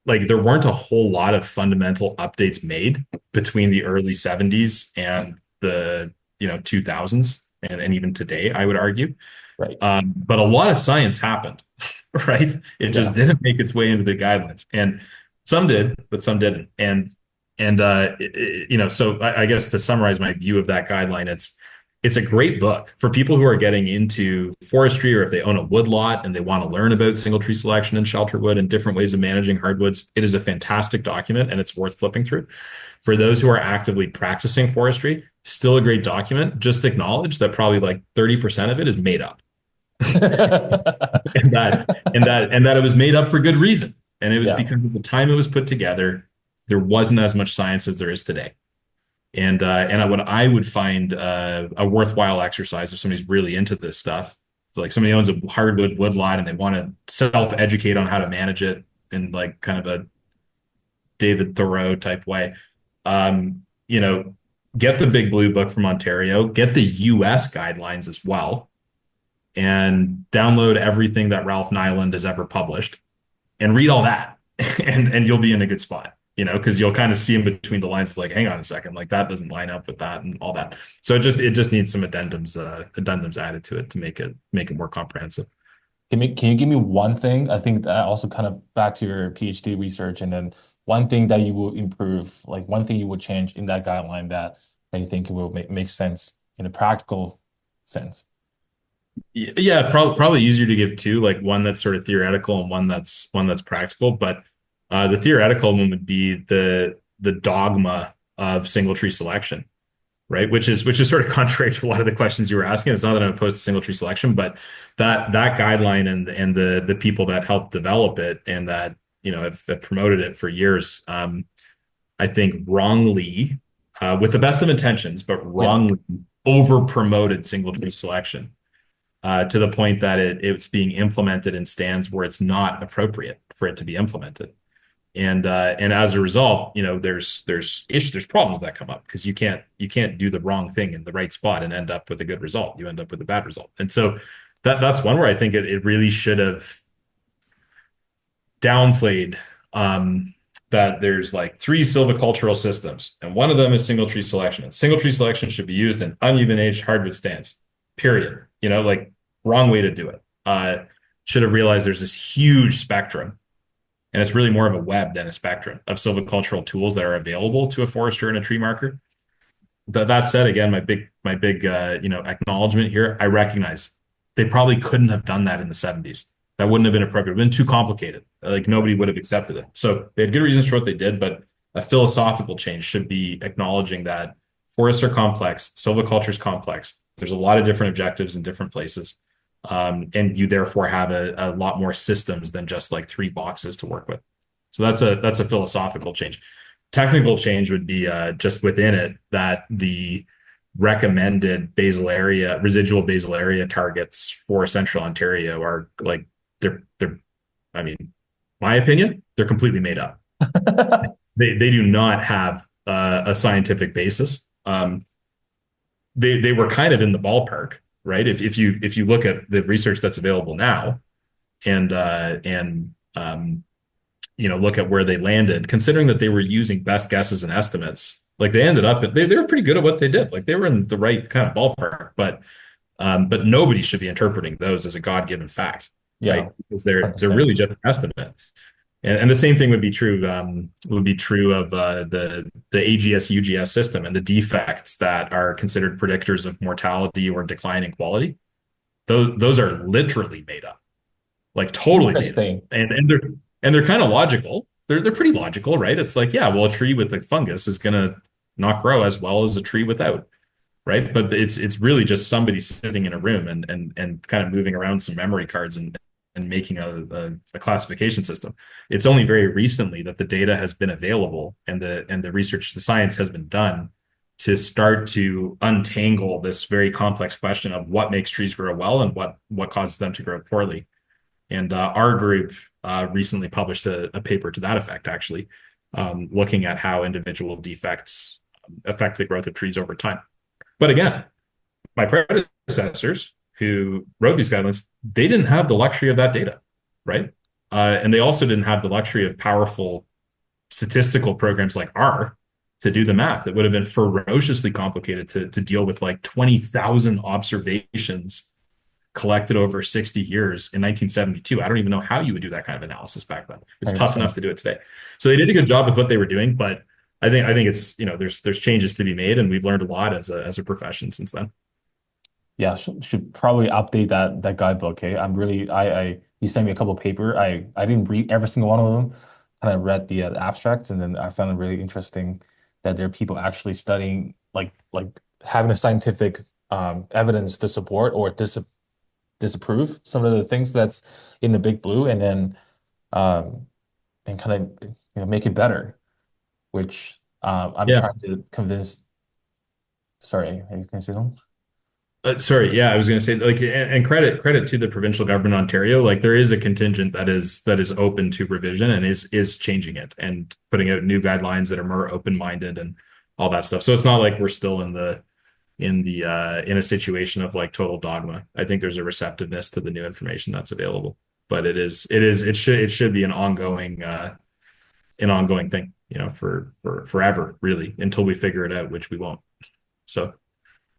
like there weren't a whole lot of fundamental updates made between the early 70s and the 2000s and even today, I would argue. Right. But a lot of science happened, right? It just Yeah. didn't make its way into the guidelines, and some did, but some didn't. So I guess to summarize my view of that guideline, it's a great book for people who are getting into forestry, or if they own a woodlot and they want to learn about single tree selection and shelter wood and different ways of managing hardwoods. It is a fantastic document and it's worth flipping through. For those who are actively practicing forestry, still a great document. Just acknowledge that probably like 30% of it is made up. and that it was made up for good reason. And it was because at the time it was put together, there wasn't as much science as there is today. And what I would find a worthwhile exercise if somebody's really into this stuff, like somebody owns a hardwood woodlot and they want to self-educate on how to manage it in like kind of a David Thoreau type way, get the Big Blue Book from Ontario, get the US guidelines as well, and download everything that Ralph Nyland has ever published and read all that. and you'll be in a good spot, because you'll kind of see in between the lines of like, hang on a second, like that doesn't line up with that and all that. So it just needs some addendums added to it to make it more comprehensive. Can you give me one thing? I think that also kind of back to your PhD research, and then one thing that you will improve, like one thing you would change in that guideline that you think will make sense in a practical sense. Yeah, probably easier to give two, like one that's sort of theoretical and one that's practical. But the theoretical one would be the dogma of single tree selection, right? Which is sort of contrary to a lot of the questions you were asking. It's not that I'm opposed to single tree selection, but that guideline and the people that helped develop it and that have promoted it for years, I think wrongly, with the best of intentions, but wrongly over promoted single tree selection. To the point that it's being implemented in stands where it's not appropriate for it to be implemented, and as a result, there's problems that come up because you can't do the wrong thing in the right spot and end up with a good result. You end up with a bad result, and so that's one where I think it really should have downplayed that there's like 3 silvicultural systems, and one of them is single tree selection. And single tree selection should be used in uneven aged hardwood stands. Period. Like wrong way to do it. Should have realized there's this huge spectrum, and it's really more of a web than a spectrum of silvicultural tools that are available to a forester and a tree marker. That said, again, my big acknowledgement here. I recognize they probably couldn't have done that in the 70s. That wouldn't have been appropriate. It would have been too complicated. Like nobody would have accepted it. So they had good reasons for what they did, but a philosophical change should be acknowledging that forests are complex, silviculture is complex. There's a lot of different objectives in different places. And you therefore have a lot more systems than just like 3 boxes to work with. So that's a philosophical change. Technical change would be just within it that the recommended residual basal area targets for Central Ontario are like they're I mean, my opinion, they're completely made up. They do not have a scientific basis. They were kind of in the ballpark, right? If you look at the research that's available now, and look at where they landed, considering that they were using best guesses and estimates, like they ended up they were pretty good at what they did. Like they were in the right kind of ballpark, but nobody should be interpreting those as a God-given fact, right? Because they're really just an estimate. And the same thing would be true of the AGS UGS system and the defects that are considered predictors of mortality or decline in quality. Those are literally made up, like totally made up. And they're kind of logical. They're pretty logical, right? It's like, yeah, well, a tree with a fungus is gonna not grow as well as a tree without, right? But it's really just somebody sitting in a room and kind of moving around some memory cards and making a classification system. It's only very recently that the data has been available and the research, the science has been done to start to untangle this very complex question of what makes trees grow well and what causes them to grow poorly. And our group recently published a paper to that effect, actually, looking at how individual defects affect the growth of trees over time. But again, my predecessors who wrote these guidelines, they didn't have the luxury of that data, right? And they also didn't have the luxury of powerful statistical programs like R to do the math. It would have been ferociously complicated to deal with like 20,000 observations collected over 60 years in 1972. I don't even know how you would do that kind of analysis back then. It's tough enough to 100%. do it today. So they did a good job with what they were doing, but I think it's, there's changes to be made, and we've learned a lot as a profession since then. Yeah, should probably update that guidebook. Okay, I'm really I you sent me a couple of paper. I didn't read every single one of them. Kind of read the abstracts, and then I found it really interesting that there are people actually studying like having a scientific evidence to support or disapprove some of the things that's in the big blue, and then um and kind of make it better, which I'm Yeah. trying to convince. Sorry, are you going to say something? Sorry, yeah, I was going to say like, and credit to the provincial government of Ontario. Like there is a contingent that is open to revision and is changing it and putting out new guidelines that are more open-minded and all that stuff. So it's not like we're still in a situation of like total dogma. I think there's a receptiveness to the new information that's available, but it should be an ongoing thing, for forever, really, until we figure it out, which we won't. So.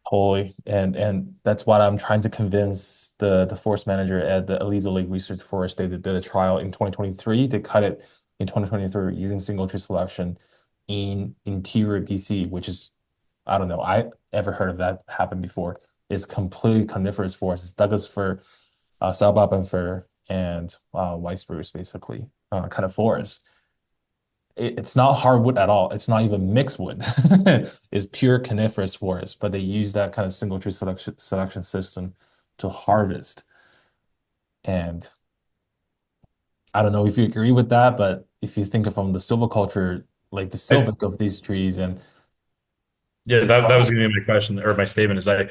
Totally. And that's what I'm trying to convince the forest manager at the Eliza Lake Research Forest. They did a trial in 2023. They cut it in 2023 using single tree selection in interior BC, which is, I don't know, I ever heard of that happen before. It's completely coniferous forest. It's Douglas fir, South fir, and white spruce, basically, kind of forest. It's not hardwood at all. It's not even mixed wood. It's pure coniferous forest, but they use that kind of single tree selection system to harvest. And I don't know if you agree with that, but if you think of from the silviculture, like the I, silvic of these trees and Yeah, the that was going to be my question or my statement is I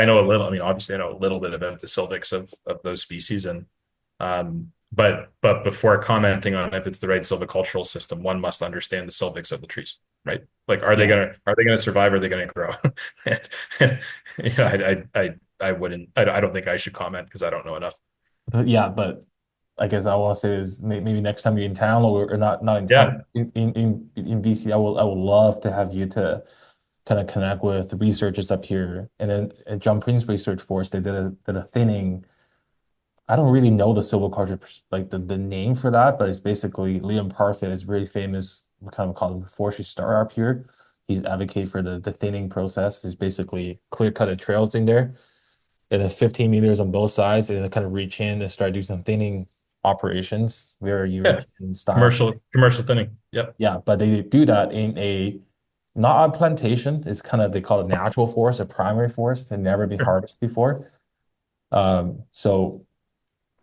know a little, I mean, obviously I know a little bit about the sylvics of those species and but before commenting on if it's the right silvicultural system, one must understand the sylvics of the trees, right? Like yeah, are they gonna survive? Are they gonna grow? And, I wouldn't I don't think I should comment because I don't know enough. but I guess I want to say is maybe next time you're in town or not in town Yeah. in BC, I would love to have you to kind of connect with researchers up here. And then at John Prince Research Force, they did a thinning. I don't really know the silviculture, like the name for that, but it's basically Liam Parfit is really famous. We kind of call him the forestry star up here. He's advocate for the thinning process. It's basically clear cut trails in there and then 15 meters on both sides and then kind of reach in and start doing some thinning operations, very Yeah. European style. Commercial thinning. Yep. Yeah, but they do that in a not a plantation. It's kind of they call it natural forest, a primary forest, and never been Sure. harvested before. So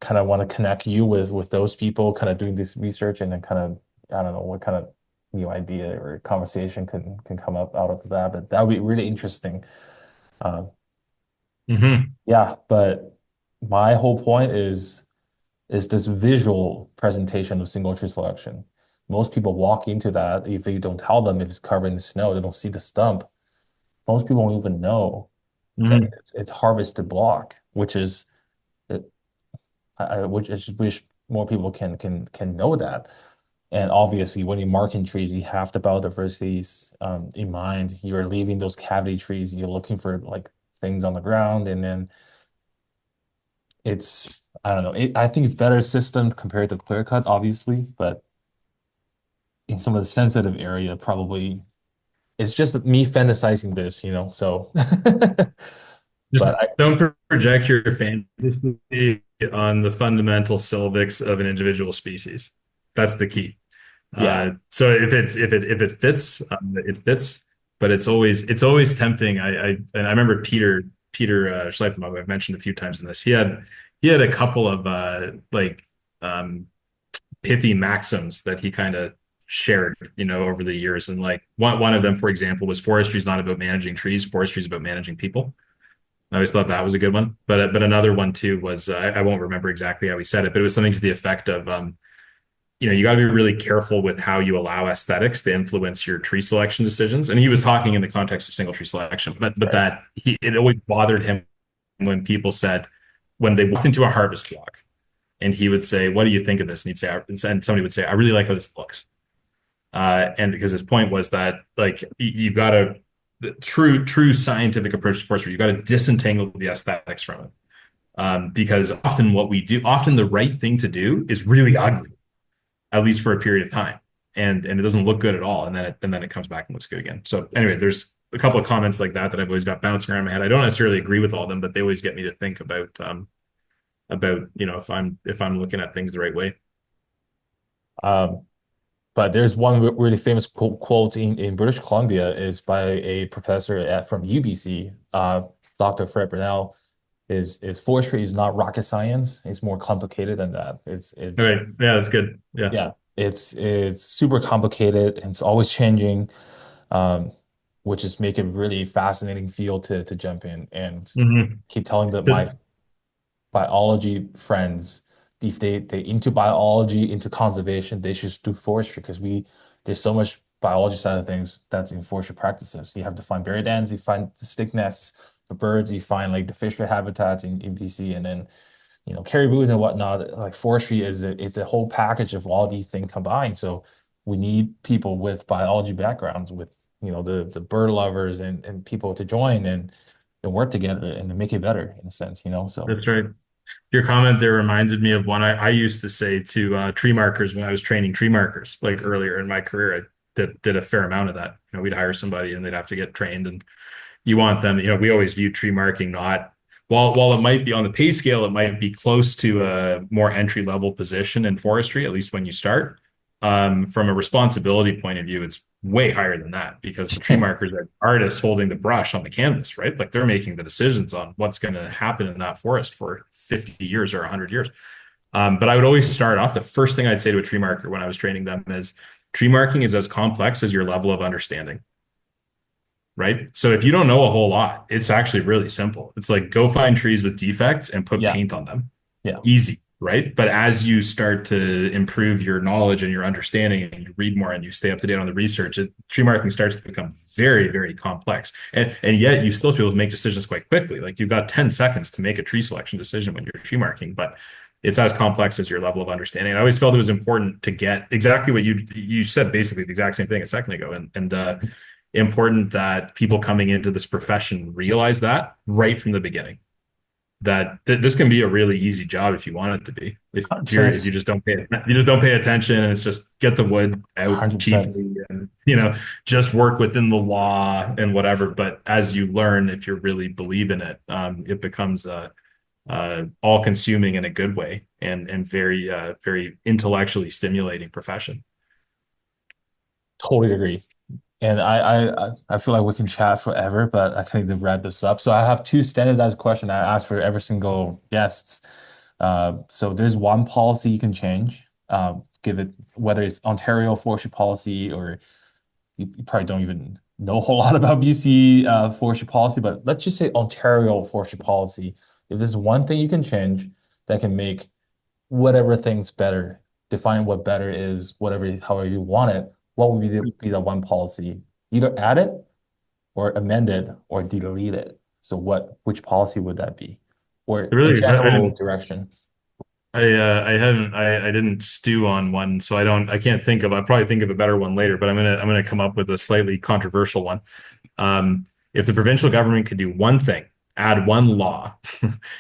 kind of want to connect you with those people, kind of doing this research, and then kind of I don't know what kind of new idea or conversation can come up out of that. But that would be really interesting. Uh, Hmm. yeah, but my whole point is this visual presentation of single tree selection. Most people walk into that if you don't tell them if it's covered in snow, they don't see the stump. Most people won't even know that Hmm. it's harvested block, which is it, which I just wish more people can know that. And obviously, when you're marking trees, you have the biodiversities in mind. You're leaving those cavity trees. You're looking for like things on the ground, and then it's I don't know. I think it's better system compared to clear cut, obviously, but in some of the sensitive area, probably it's just me fantasizing this, So, Just but I, don't project your fantasy on the fundamental sylvics of an individual species. That's the key. yeah, So if it fits, it fits. But it's always tempting. And I remember Peter Schleifenbach, who I've mentioned a few times in this. He had a couple of um, pithy maxims that he kind of shared, over the years. And like one of them, for example, was forestry is not about managing trees. Forestry is about managing people. I always thought that was a good one. But another one too was I won't remember exactly how he said it, but it was something to the effect of you got to be really careful with how you allow aesthetics to influence your tree selection decisions. And he was talking in the context of single tree selection, but Right. it always bothered him when people said, when they walked into a harvest block and he would say, "What do you think of this?" And he'd say, and somebody would say, "I really like how this looks." And because his point was that, like, you've got to, true scientific approach to forestry, you've got to disentangle the aesthetics from it. Because often the right thing to do is really ugly, at least for a period of time, and it doesn't look good at all, and then it comes back and looks good again. So anyway, there's a couple of comments like that I've always got bouncing around my head. I don't necessarily agree with all of them, but they always get me to think about if I'm looking at things the right way. Um, but there's one really famous quote in British Columbia is by a professor from UBC, Dr. Fred Brunel, is forestry is not rocket science. It's more complicated than that. All right, yeah, that's good. Yeah. Yeah, it's super complicated and it's always changing, um, which is make it really fascinating field to jump in and Mhm. keep telling my biology friends if they into biology, into conservation, they should do forestry because there's so much biology side of things that's in forestry practices. You have to find berry dens, you find the stick nests for birds, you find like the fishery habitats in BC, and then caribous and whatnot. Like forestry it's a whole package of all these things combined. So we need people with biology backgrounds, with the bird lovers and people to join and work together and to make it better in a sense. So That's right. Your comment there reminded me of one I used to say to tree markers when I was training tree markers, like earlier in my career. I did a fair amount of that. We'd hire somebody and they'd have to get trained, and you want them. We always view tree marking not while it might be on the pay scale, it might be close to a more entry level position in forestry, at least when you start. From a responsibility point of view, it's way higher than that because the tree markers are artists holding the brush on the canvas, right? Like they're making the decisions on what's going to happen in that forest for 50 years or 100 years. But I would always start off, the first thing I'd say to a tree marker when I was training them is tree marking is as complex as your level of understanding, right? So if you don't know a whole lot, it's actually really simple. It's like go find trees with defects and put yeah, paint on them. yeah, Easy, right? But as you start to improve your knowledge and your understanding and you read more and you stay up to date on the research, tree marking starts to become very, very complex. And yet you still be able to make decisions quite quickly. Like you've got 10 seconds to make a tree selection decision when you're tree marking, but it's as complex as your level of understanding. I always felt it was important to get exactly what you said, basically the exact same thing a second ago. And important that people coming into this profession realize that right from the beginning, that this can be a really easy job if you want it to be. If you 100%, just don't pay attention, and it's just get the wood out 100%. cheaply and just work within the law and whatever. But as you learn, if you really believe in it, it becomes all consuming in a good way and very very intellectually stimulating profession. Totally agree. And I feel like we can chat forever, but I kind of need to wrap this up. So I have two standardized questions I ask for every single guests. So there's one policy you can change, give it whether it's Ontario forestry policy or you probably don't even know a whole lot about BC forestry policy, but let's just say Ontario forestry policy. If there's one thing you can change that can make whatever thing's better, define what better is, whatever, however you want it, what would be the one policy? Either add it or amend it or delete it. So which policy would that be? Or a Really, general direction? I didn't stew on one, so I can't think of. I'll probably think of a better one later, but I'm gonna come up with a slightly controversial one. If the provincial government could do one thing, add one law,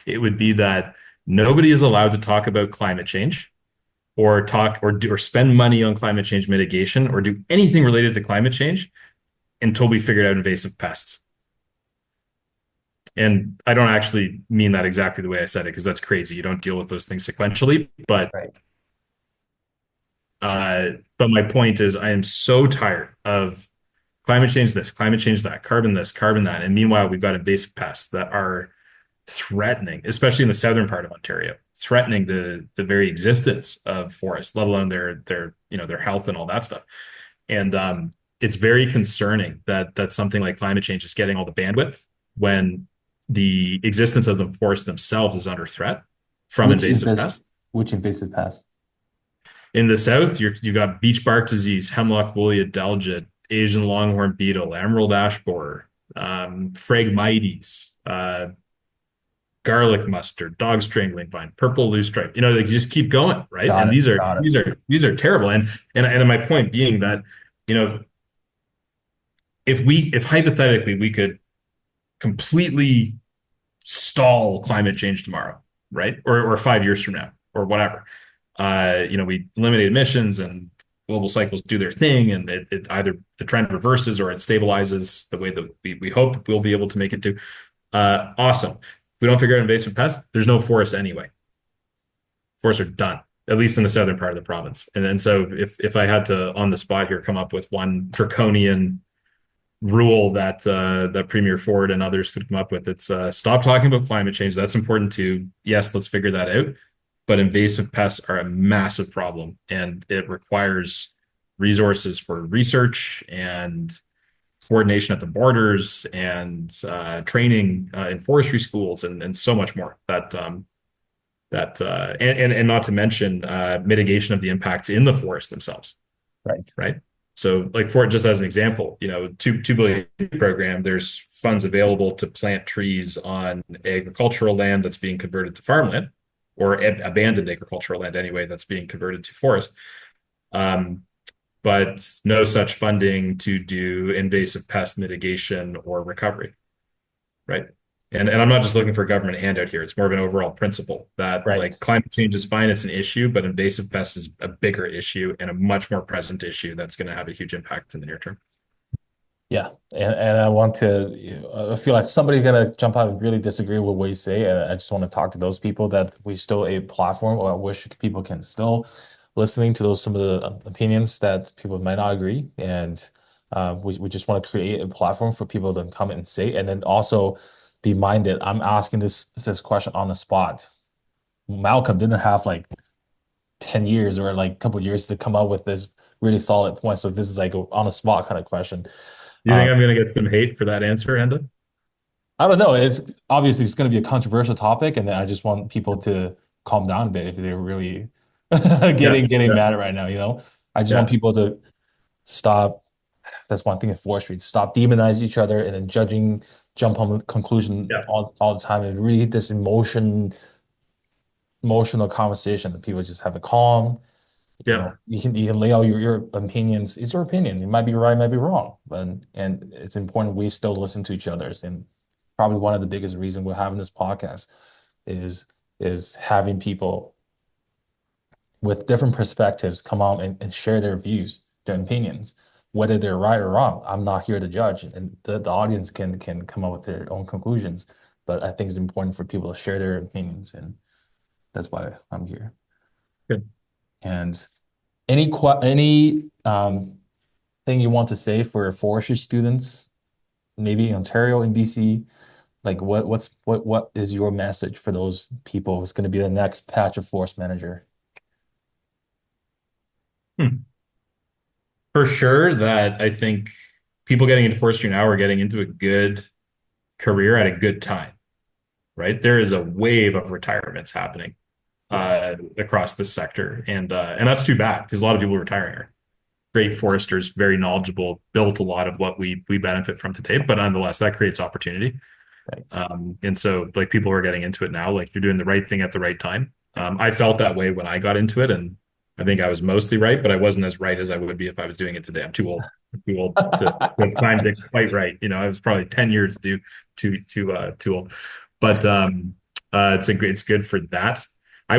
it would be that nobody is allowed to talk about climate change or spend money on climate change mitigation or do anything related to climate change until we figured out invasive pests. And I don't actually mean that exactly the way I said it because that's crazy. You don't deal with those things sequentially, but Right. my point is I am so tired of climate change this, climate change that, carbon this, carbon that. And meanwhile, we've got invasive pests that are threatening, especially in the southern part of Ontario, threatening the very existence of forests, let alone their health and all that stuff. And it's very concerning that something like climate change is getting all the bandwidth when the existence of the forest themselves is under threat from Which invasive invasive pests. which invasive pest? In the south, you got beech bark disease, hemlock woolly adelgid, Asian longhorn beetle, emerald ash borer, Phragmites, garlic mustard, dog strangling vine, purple loosestrife. Like you just keep going, right? Got And it. these are Got it. these are terrible. And my point being that, you know, if hypothetically we could completely stall climate change tomorrow, right? Or 5 years from now, or whatever. We eliminate emissions and global cycles do their thing, and it either the trend reverses or it stabilizes the way that we hope we'll be able to make it do. Awesome. If we don't figure out invasive pests, there's no forests anyway. Forests are done, at least in the southern part of the province. And then so if I had to on the spot here come up with one draconian rule that Premier Ford and others could come up with, it's stop talking about climate change. That's important too. Yes, let's figure that out. But invasive pests are a massive problem, and it requires resources for research and coordination at the borders and training in forestry schools and so much more. And not to mention mitigation of the impacts in the forest themselves. Right. Right. So, like for just as an example, $2 billion program, there's funds available to plant trees on agricultural land that's being converted to farmland, or abandoned agricultural land anyway, that's being converted to forest. But no such funding to do invasive pest mitigation or recovery, right? And I'm not just looking for a government handout here. It's more of an overall principle that Right. like climate change is fine, it's an issue, but invasive pests is a bigger issue and a much more present issue that's going to have a huge impact in the near term. Yeah, and I want to, I feel like somebody's gonna jump out and really disagree with what you say, and I just want to talk to those people that we still a platform, or I wish people can still listening to some of the opinions that people might not agree, and we just want to create a platform for people to come and say, and then also be minded. I'm asking this question on the spot. Malcolm didn't have like 10 years or like a couple of years to come up with this really solid point, so this is like a on the spot kind of question. You think I'm going to get some hate for that answer, Enda? I don't know. It's obviously it's going to be a controversial topic, and I just want people to calm down a bit if they're really getting mad right now. I just want people to stop. That's one thing in forestry: stop demonizing each other and then jump on conclusion all the time, and really this emotional conversation that people just have a calm. You can lay out your opinions. It's your opinion. It might be right, it might be wrong, and it's important we still listen to each other. And probably one of the biggest reasons we're having this podcast is having people with different perspectives come on and share their views, their opinions, whether they're right or wrong. I'm not here to judge, and the audience can come up with their own conclusions. But I think it's important for people to share their opinions, and that's why I'm here. Good. And any thing you want to say for forestry students, maybe in Ontario, in BC, like what is your message for those people who's going to be the next patch of forest manager? For sure, that I think people getting into forestry now are getting into a good career at a good time, right? There is a wave of retirements happening across this sector, and that's too bad because a lot of people retiring are great foresters, very knowledgeable, built a lot of what we benefit from today. But nonetheless, that creates opportunity. Right. And so like people are getting into it now, like you're doing the right thing at the right time. I felt that way when I got into it, and I think I was mostly right, but I wasn't as right as I would be if I was doing it today. I'm too old to have time to quite right. I was probably 10 years too old, but it's good for that. I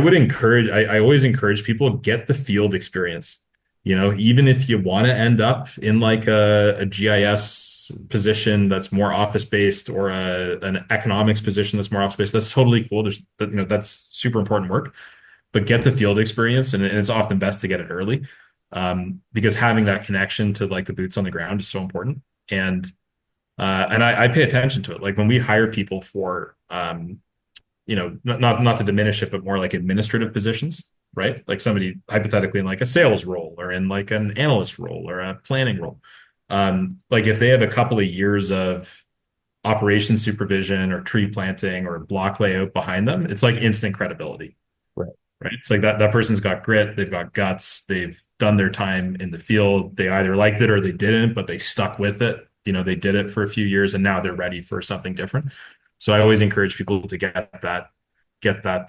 always encourage people get the field experience. Even if you want to end up in like a GIS position that's more office based, or an economics position that's more office based, that's totally cool. That's super important work, but get the field experience, and it's often best to get it early, because having that connection to like the boots on the ground is so important. And I pay attention to it. Like when we hire people for, not to diminish it, but more like administrative positions, right? Like somebody hypothetically in like a sales role or in like an analyst role or a planning role. Like if they have a couple of years of operations supervision or tree planting or block layout behind them, it's like instant credibility. Right. right? It's like that person's got grit, they've got guts, they've done their time in the field. They either liked it or they didn't, but they stuck with it. They did it for a few years and now they're ready for something different. So I always encourage people to get that,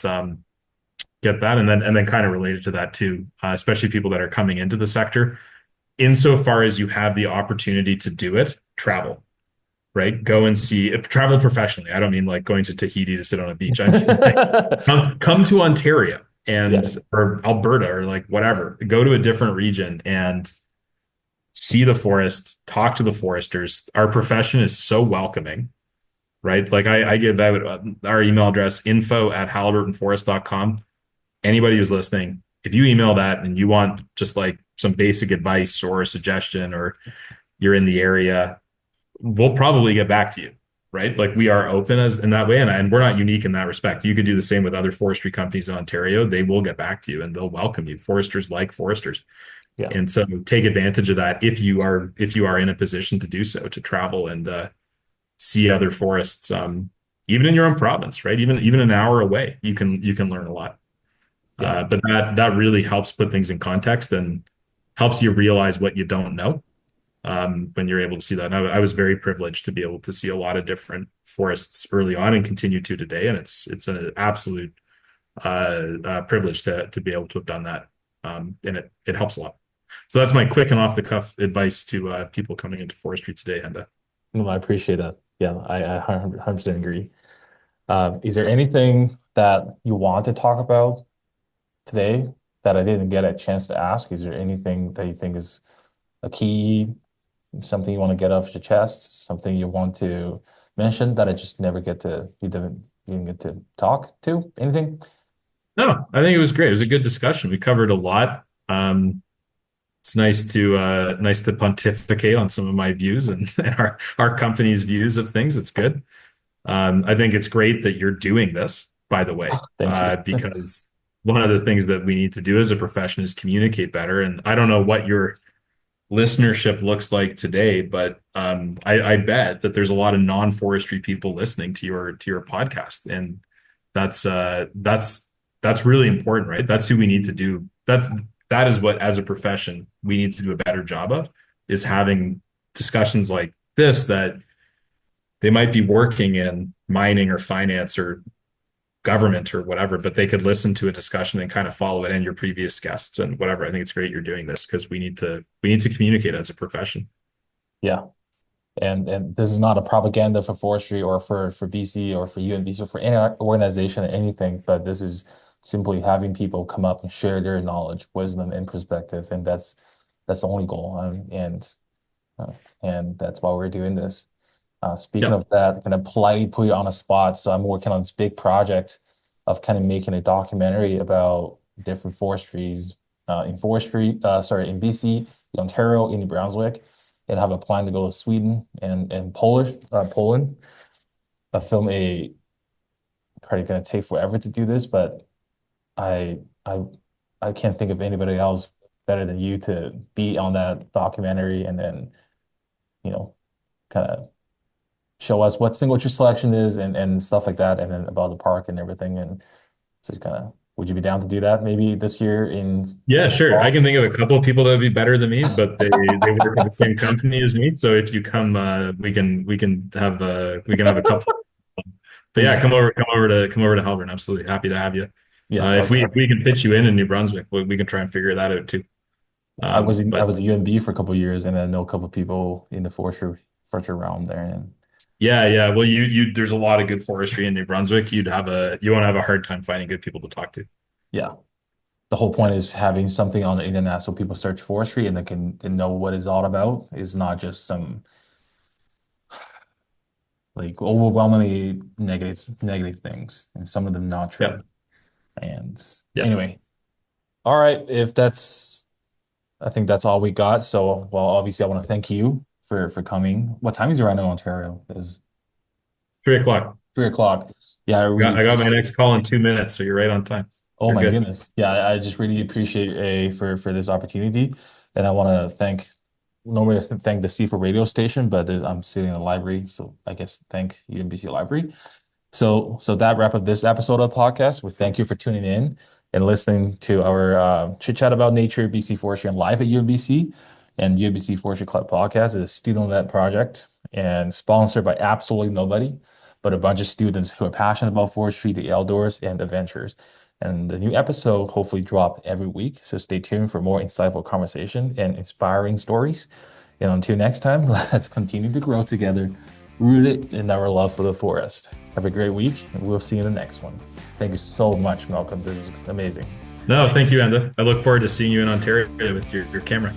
and then kind of related to that too, especially people that are coming into the sector. Insofar as you have the opportunity to do it, travel, right? Go and see, travel professionally. I don't mean like going to Tahiti to sit on a beach. I mean like come to Ontario Yeah. or Alberta or like whatever. Go to a different region and see the forest, talk to the foresters. Our profession is so welcoming, right? Like I give out our email address, info@haliburtonforest.com. Anybody who's listening, if you email that and you want just like some basic advice or a suggestion or you're in the area, we'll probably get back to you, right? Like we are open as in that way, and we're not unique in that respect. You could do the same with other forestry companies in Ontario. They will get back to you and they'll welcome you. Foresters like foresters. Yeah. And so take advantage of that if you are in a position to do so, to travel and see other forests, even in your own province, right? Even an hour away, you can learn a lot. Yeah. But that really helps put things in context and helps you realize what you don't know, when you're able to see that. And I was very privileged to be able to see a lot of different forests early on and continue to today. And it's an absolute privilege to be able to have done that. And it helps a lot. So that's my quick and off the cuff advice to people coming into forestry today, Henda. No, I appreciate that. Yeah, I 100% agree. Is there anything that you want to talk about today that I didn't get a chance to ask? Is there anything that you think is a key, something you want to get off your chest, something you want to mention that I just never you didn't get to talk to? Anything? No, I think it was great. It was a good discussion. We covered a lot. It's nice to pontificate on some of my views and our company's views of things. It's good. I think it's great that you're doing this, by the way, Thank you. because one of the things that we need to do as a profession is communicate better. And I don't know what your listenership looks like today, but I bet that there's a lot of non-forestry people listening to your podcast, and that's really important, right? That's who we need to do. That is what, as a profession, we need to do a better job of, is having discussions like this that they might be working in mining or finance or government or whatever, but they could listen to a discussion and kind of follow it and your previous guests and whatever. I think it's great you're doing this because we need to communicate as a profession. Yeah. And this is not a propaganda for forestry or for BC or for UNBC or for any organization or anything, but this is simply having people come up and share their knowledge, wisdom, and perspective, and that's the only goal. And that's why we're doing this. Speaking Yep. of that, kind of politely put you on a spot. So I'm working on this big project of kind of making a documentary about different forestries in BC, Ontario, in New Brunswick, and have a plan to go to Sweden and Poland. I film a probably going to take forever to do this, but I I I can't think of anybody else better than you to be on that documentary and then, you know, kind of show us what single tree selection is and stuff like that, and then about the park and everything. And so kind of, would you be down to do that maybe this year in Yeah, sure. I fall? can think of a couple of people that would be better than me, but they work at the same company as me. So if you come, we can have a couple. But yeah, This, come over to Haliburton. Absolutely happy to have you. yeah, If we can fit you in New Brunswick, we can try and figure that out too. I But was at UNB for a couple of years, and I know a couple of people in the forestry realm there, and yeah. Well, there's a lot of good forestry in New Brunswick. You won't have a hard time finding good people to talk to. yeah. The whole point is having something on the internet so people search forestry and they know what it's all about. It's not just some like overwhelmingly negative things, and some of them not true. Yep. And Yep. anyway, all right, if that's I think that's all we got. So, well, obviously I want to thank you for coming. What time is it right now in Ontario? It's 3 o'clock. 3 o'clock. Yeah, I really I got my appreciate. next call in 2 minutes, so you're right on time. Oh You're my good. goodness. Yeah, I just really appreciate for this opportunity. And I want to normally I thank the C4 radio station, but I'm sitting in the library, so I guess thank UNBC Library. So that wrap up this episode of the podcast. We thank you for tuning in. and listening to our chit chat about nature, BC Forestry, and live at UNBC. And UNBC Forestry Club Podcast is a student-led project and sponsored by absolutely nobody, but a bunch of students who are passionate about forestry, the outdoors, and adventures. And the new episode hopefully drop every week. So stay tuned for more insightful conversation and inspiring stories. And until next time, let's continue to grow together, rooted in our love for the forest. Have a great week, and we'll see you in the next one. Thank you so much, Malcolm. This is amazing. No, thank you, Enda. I look forward to seeing you in Ontario with your camera.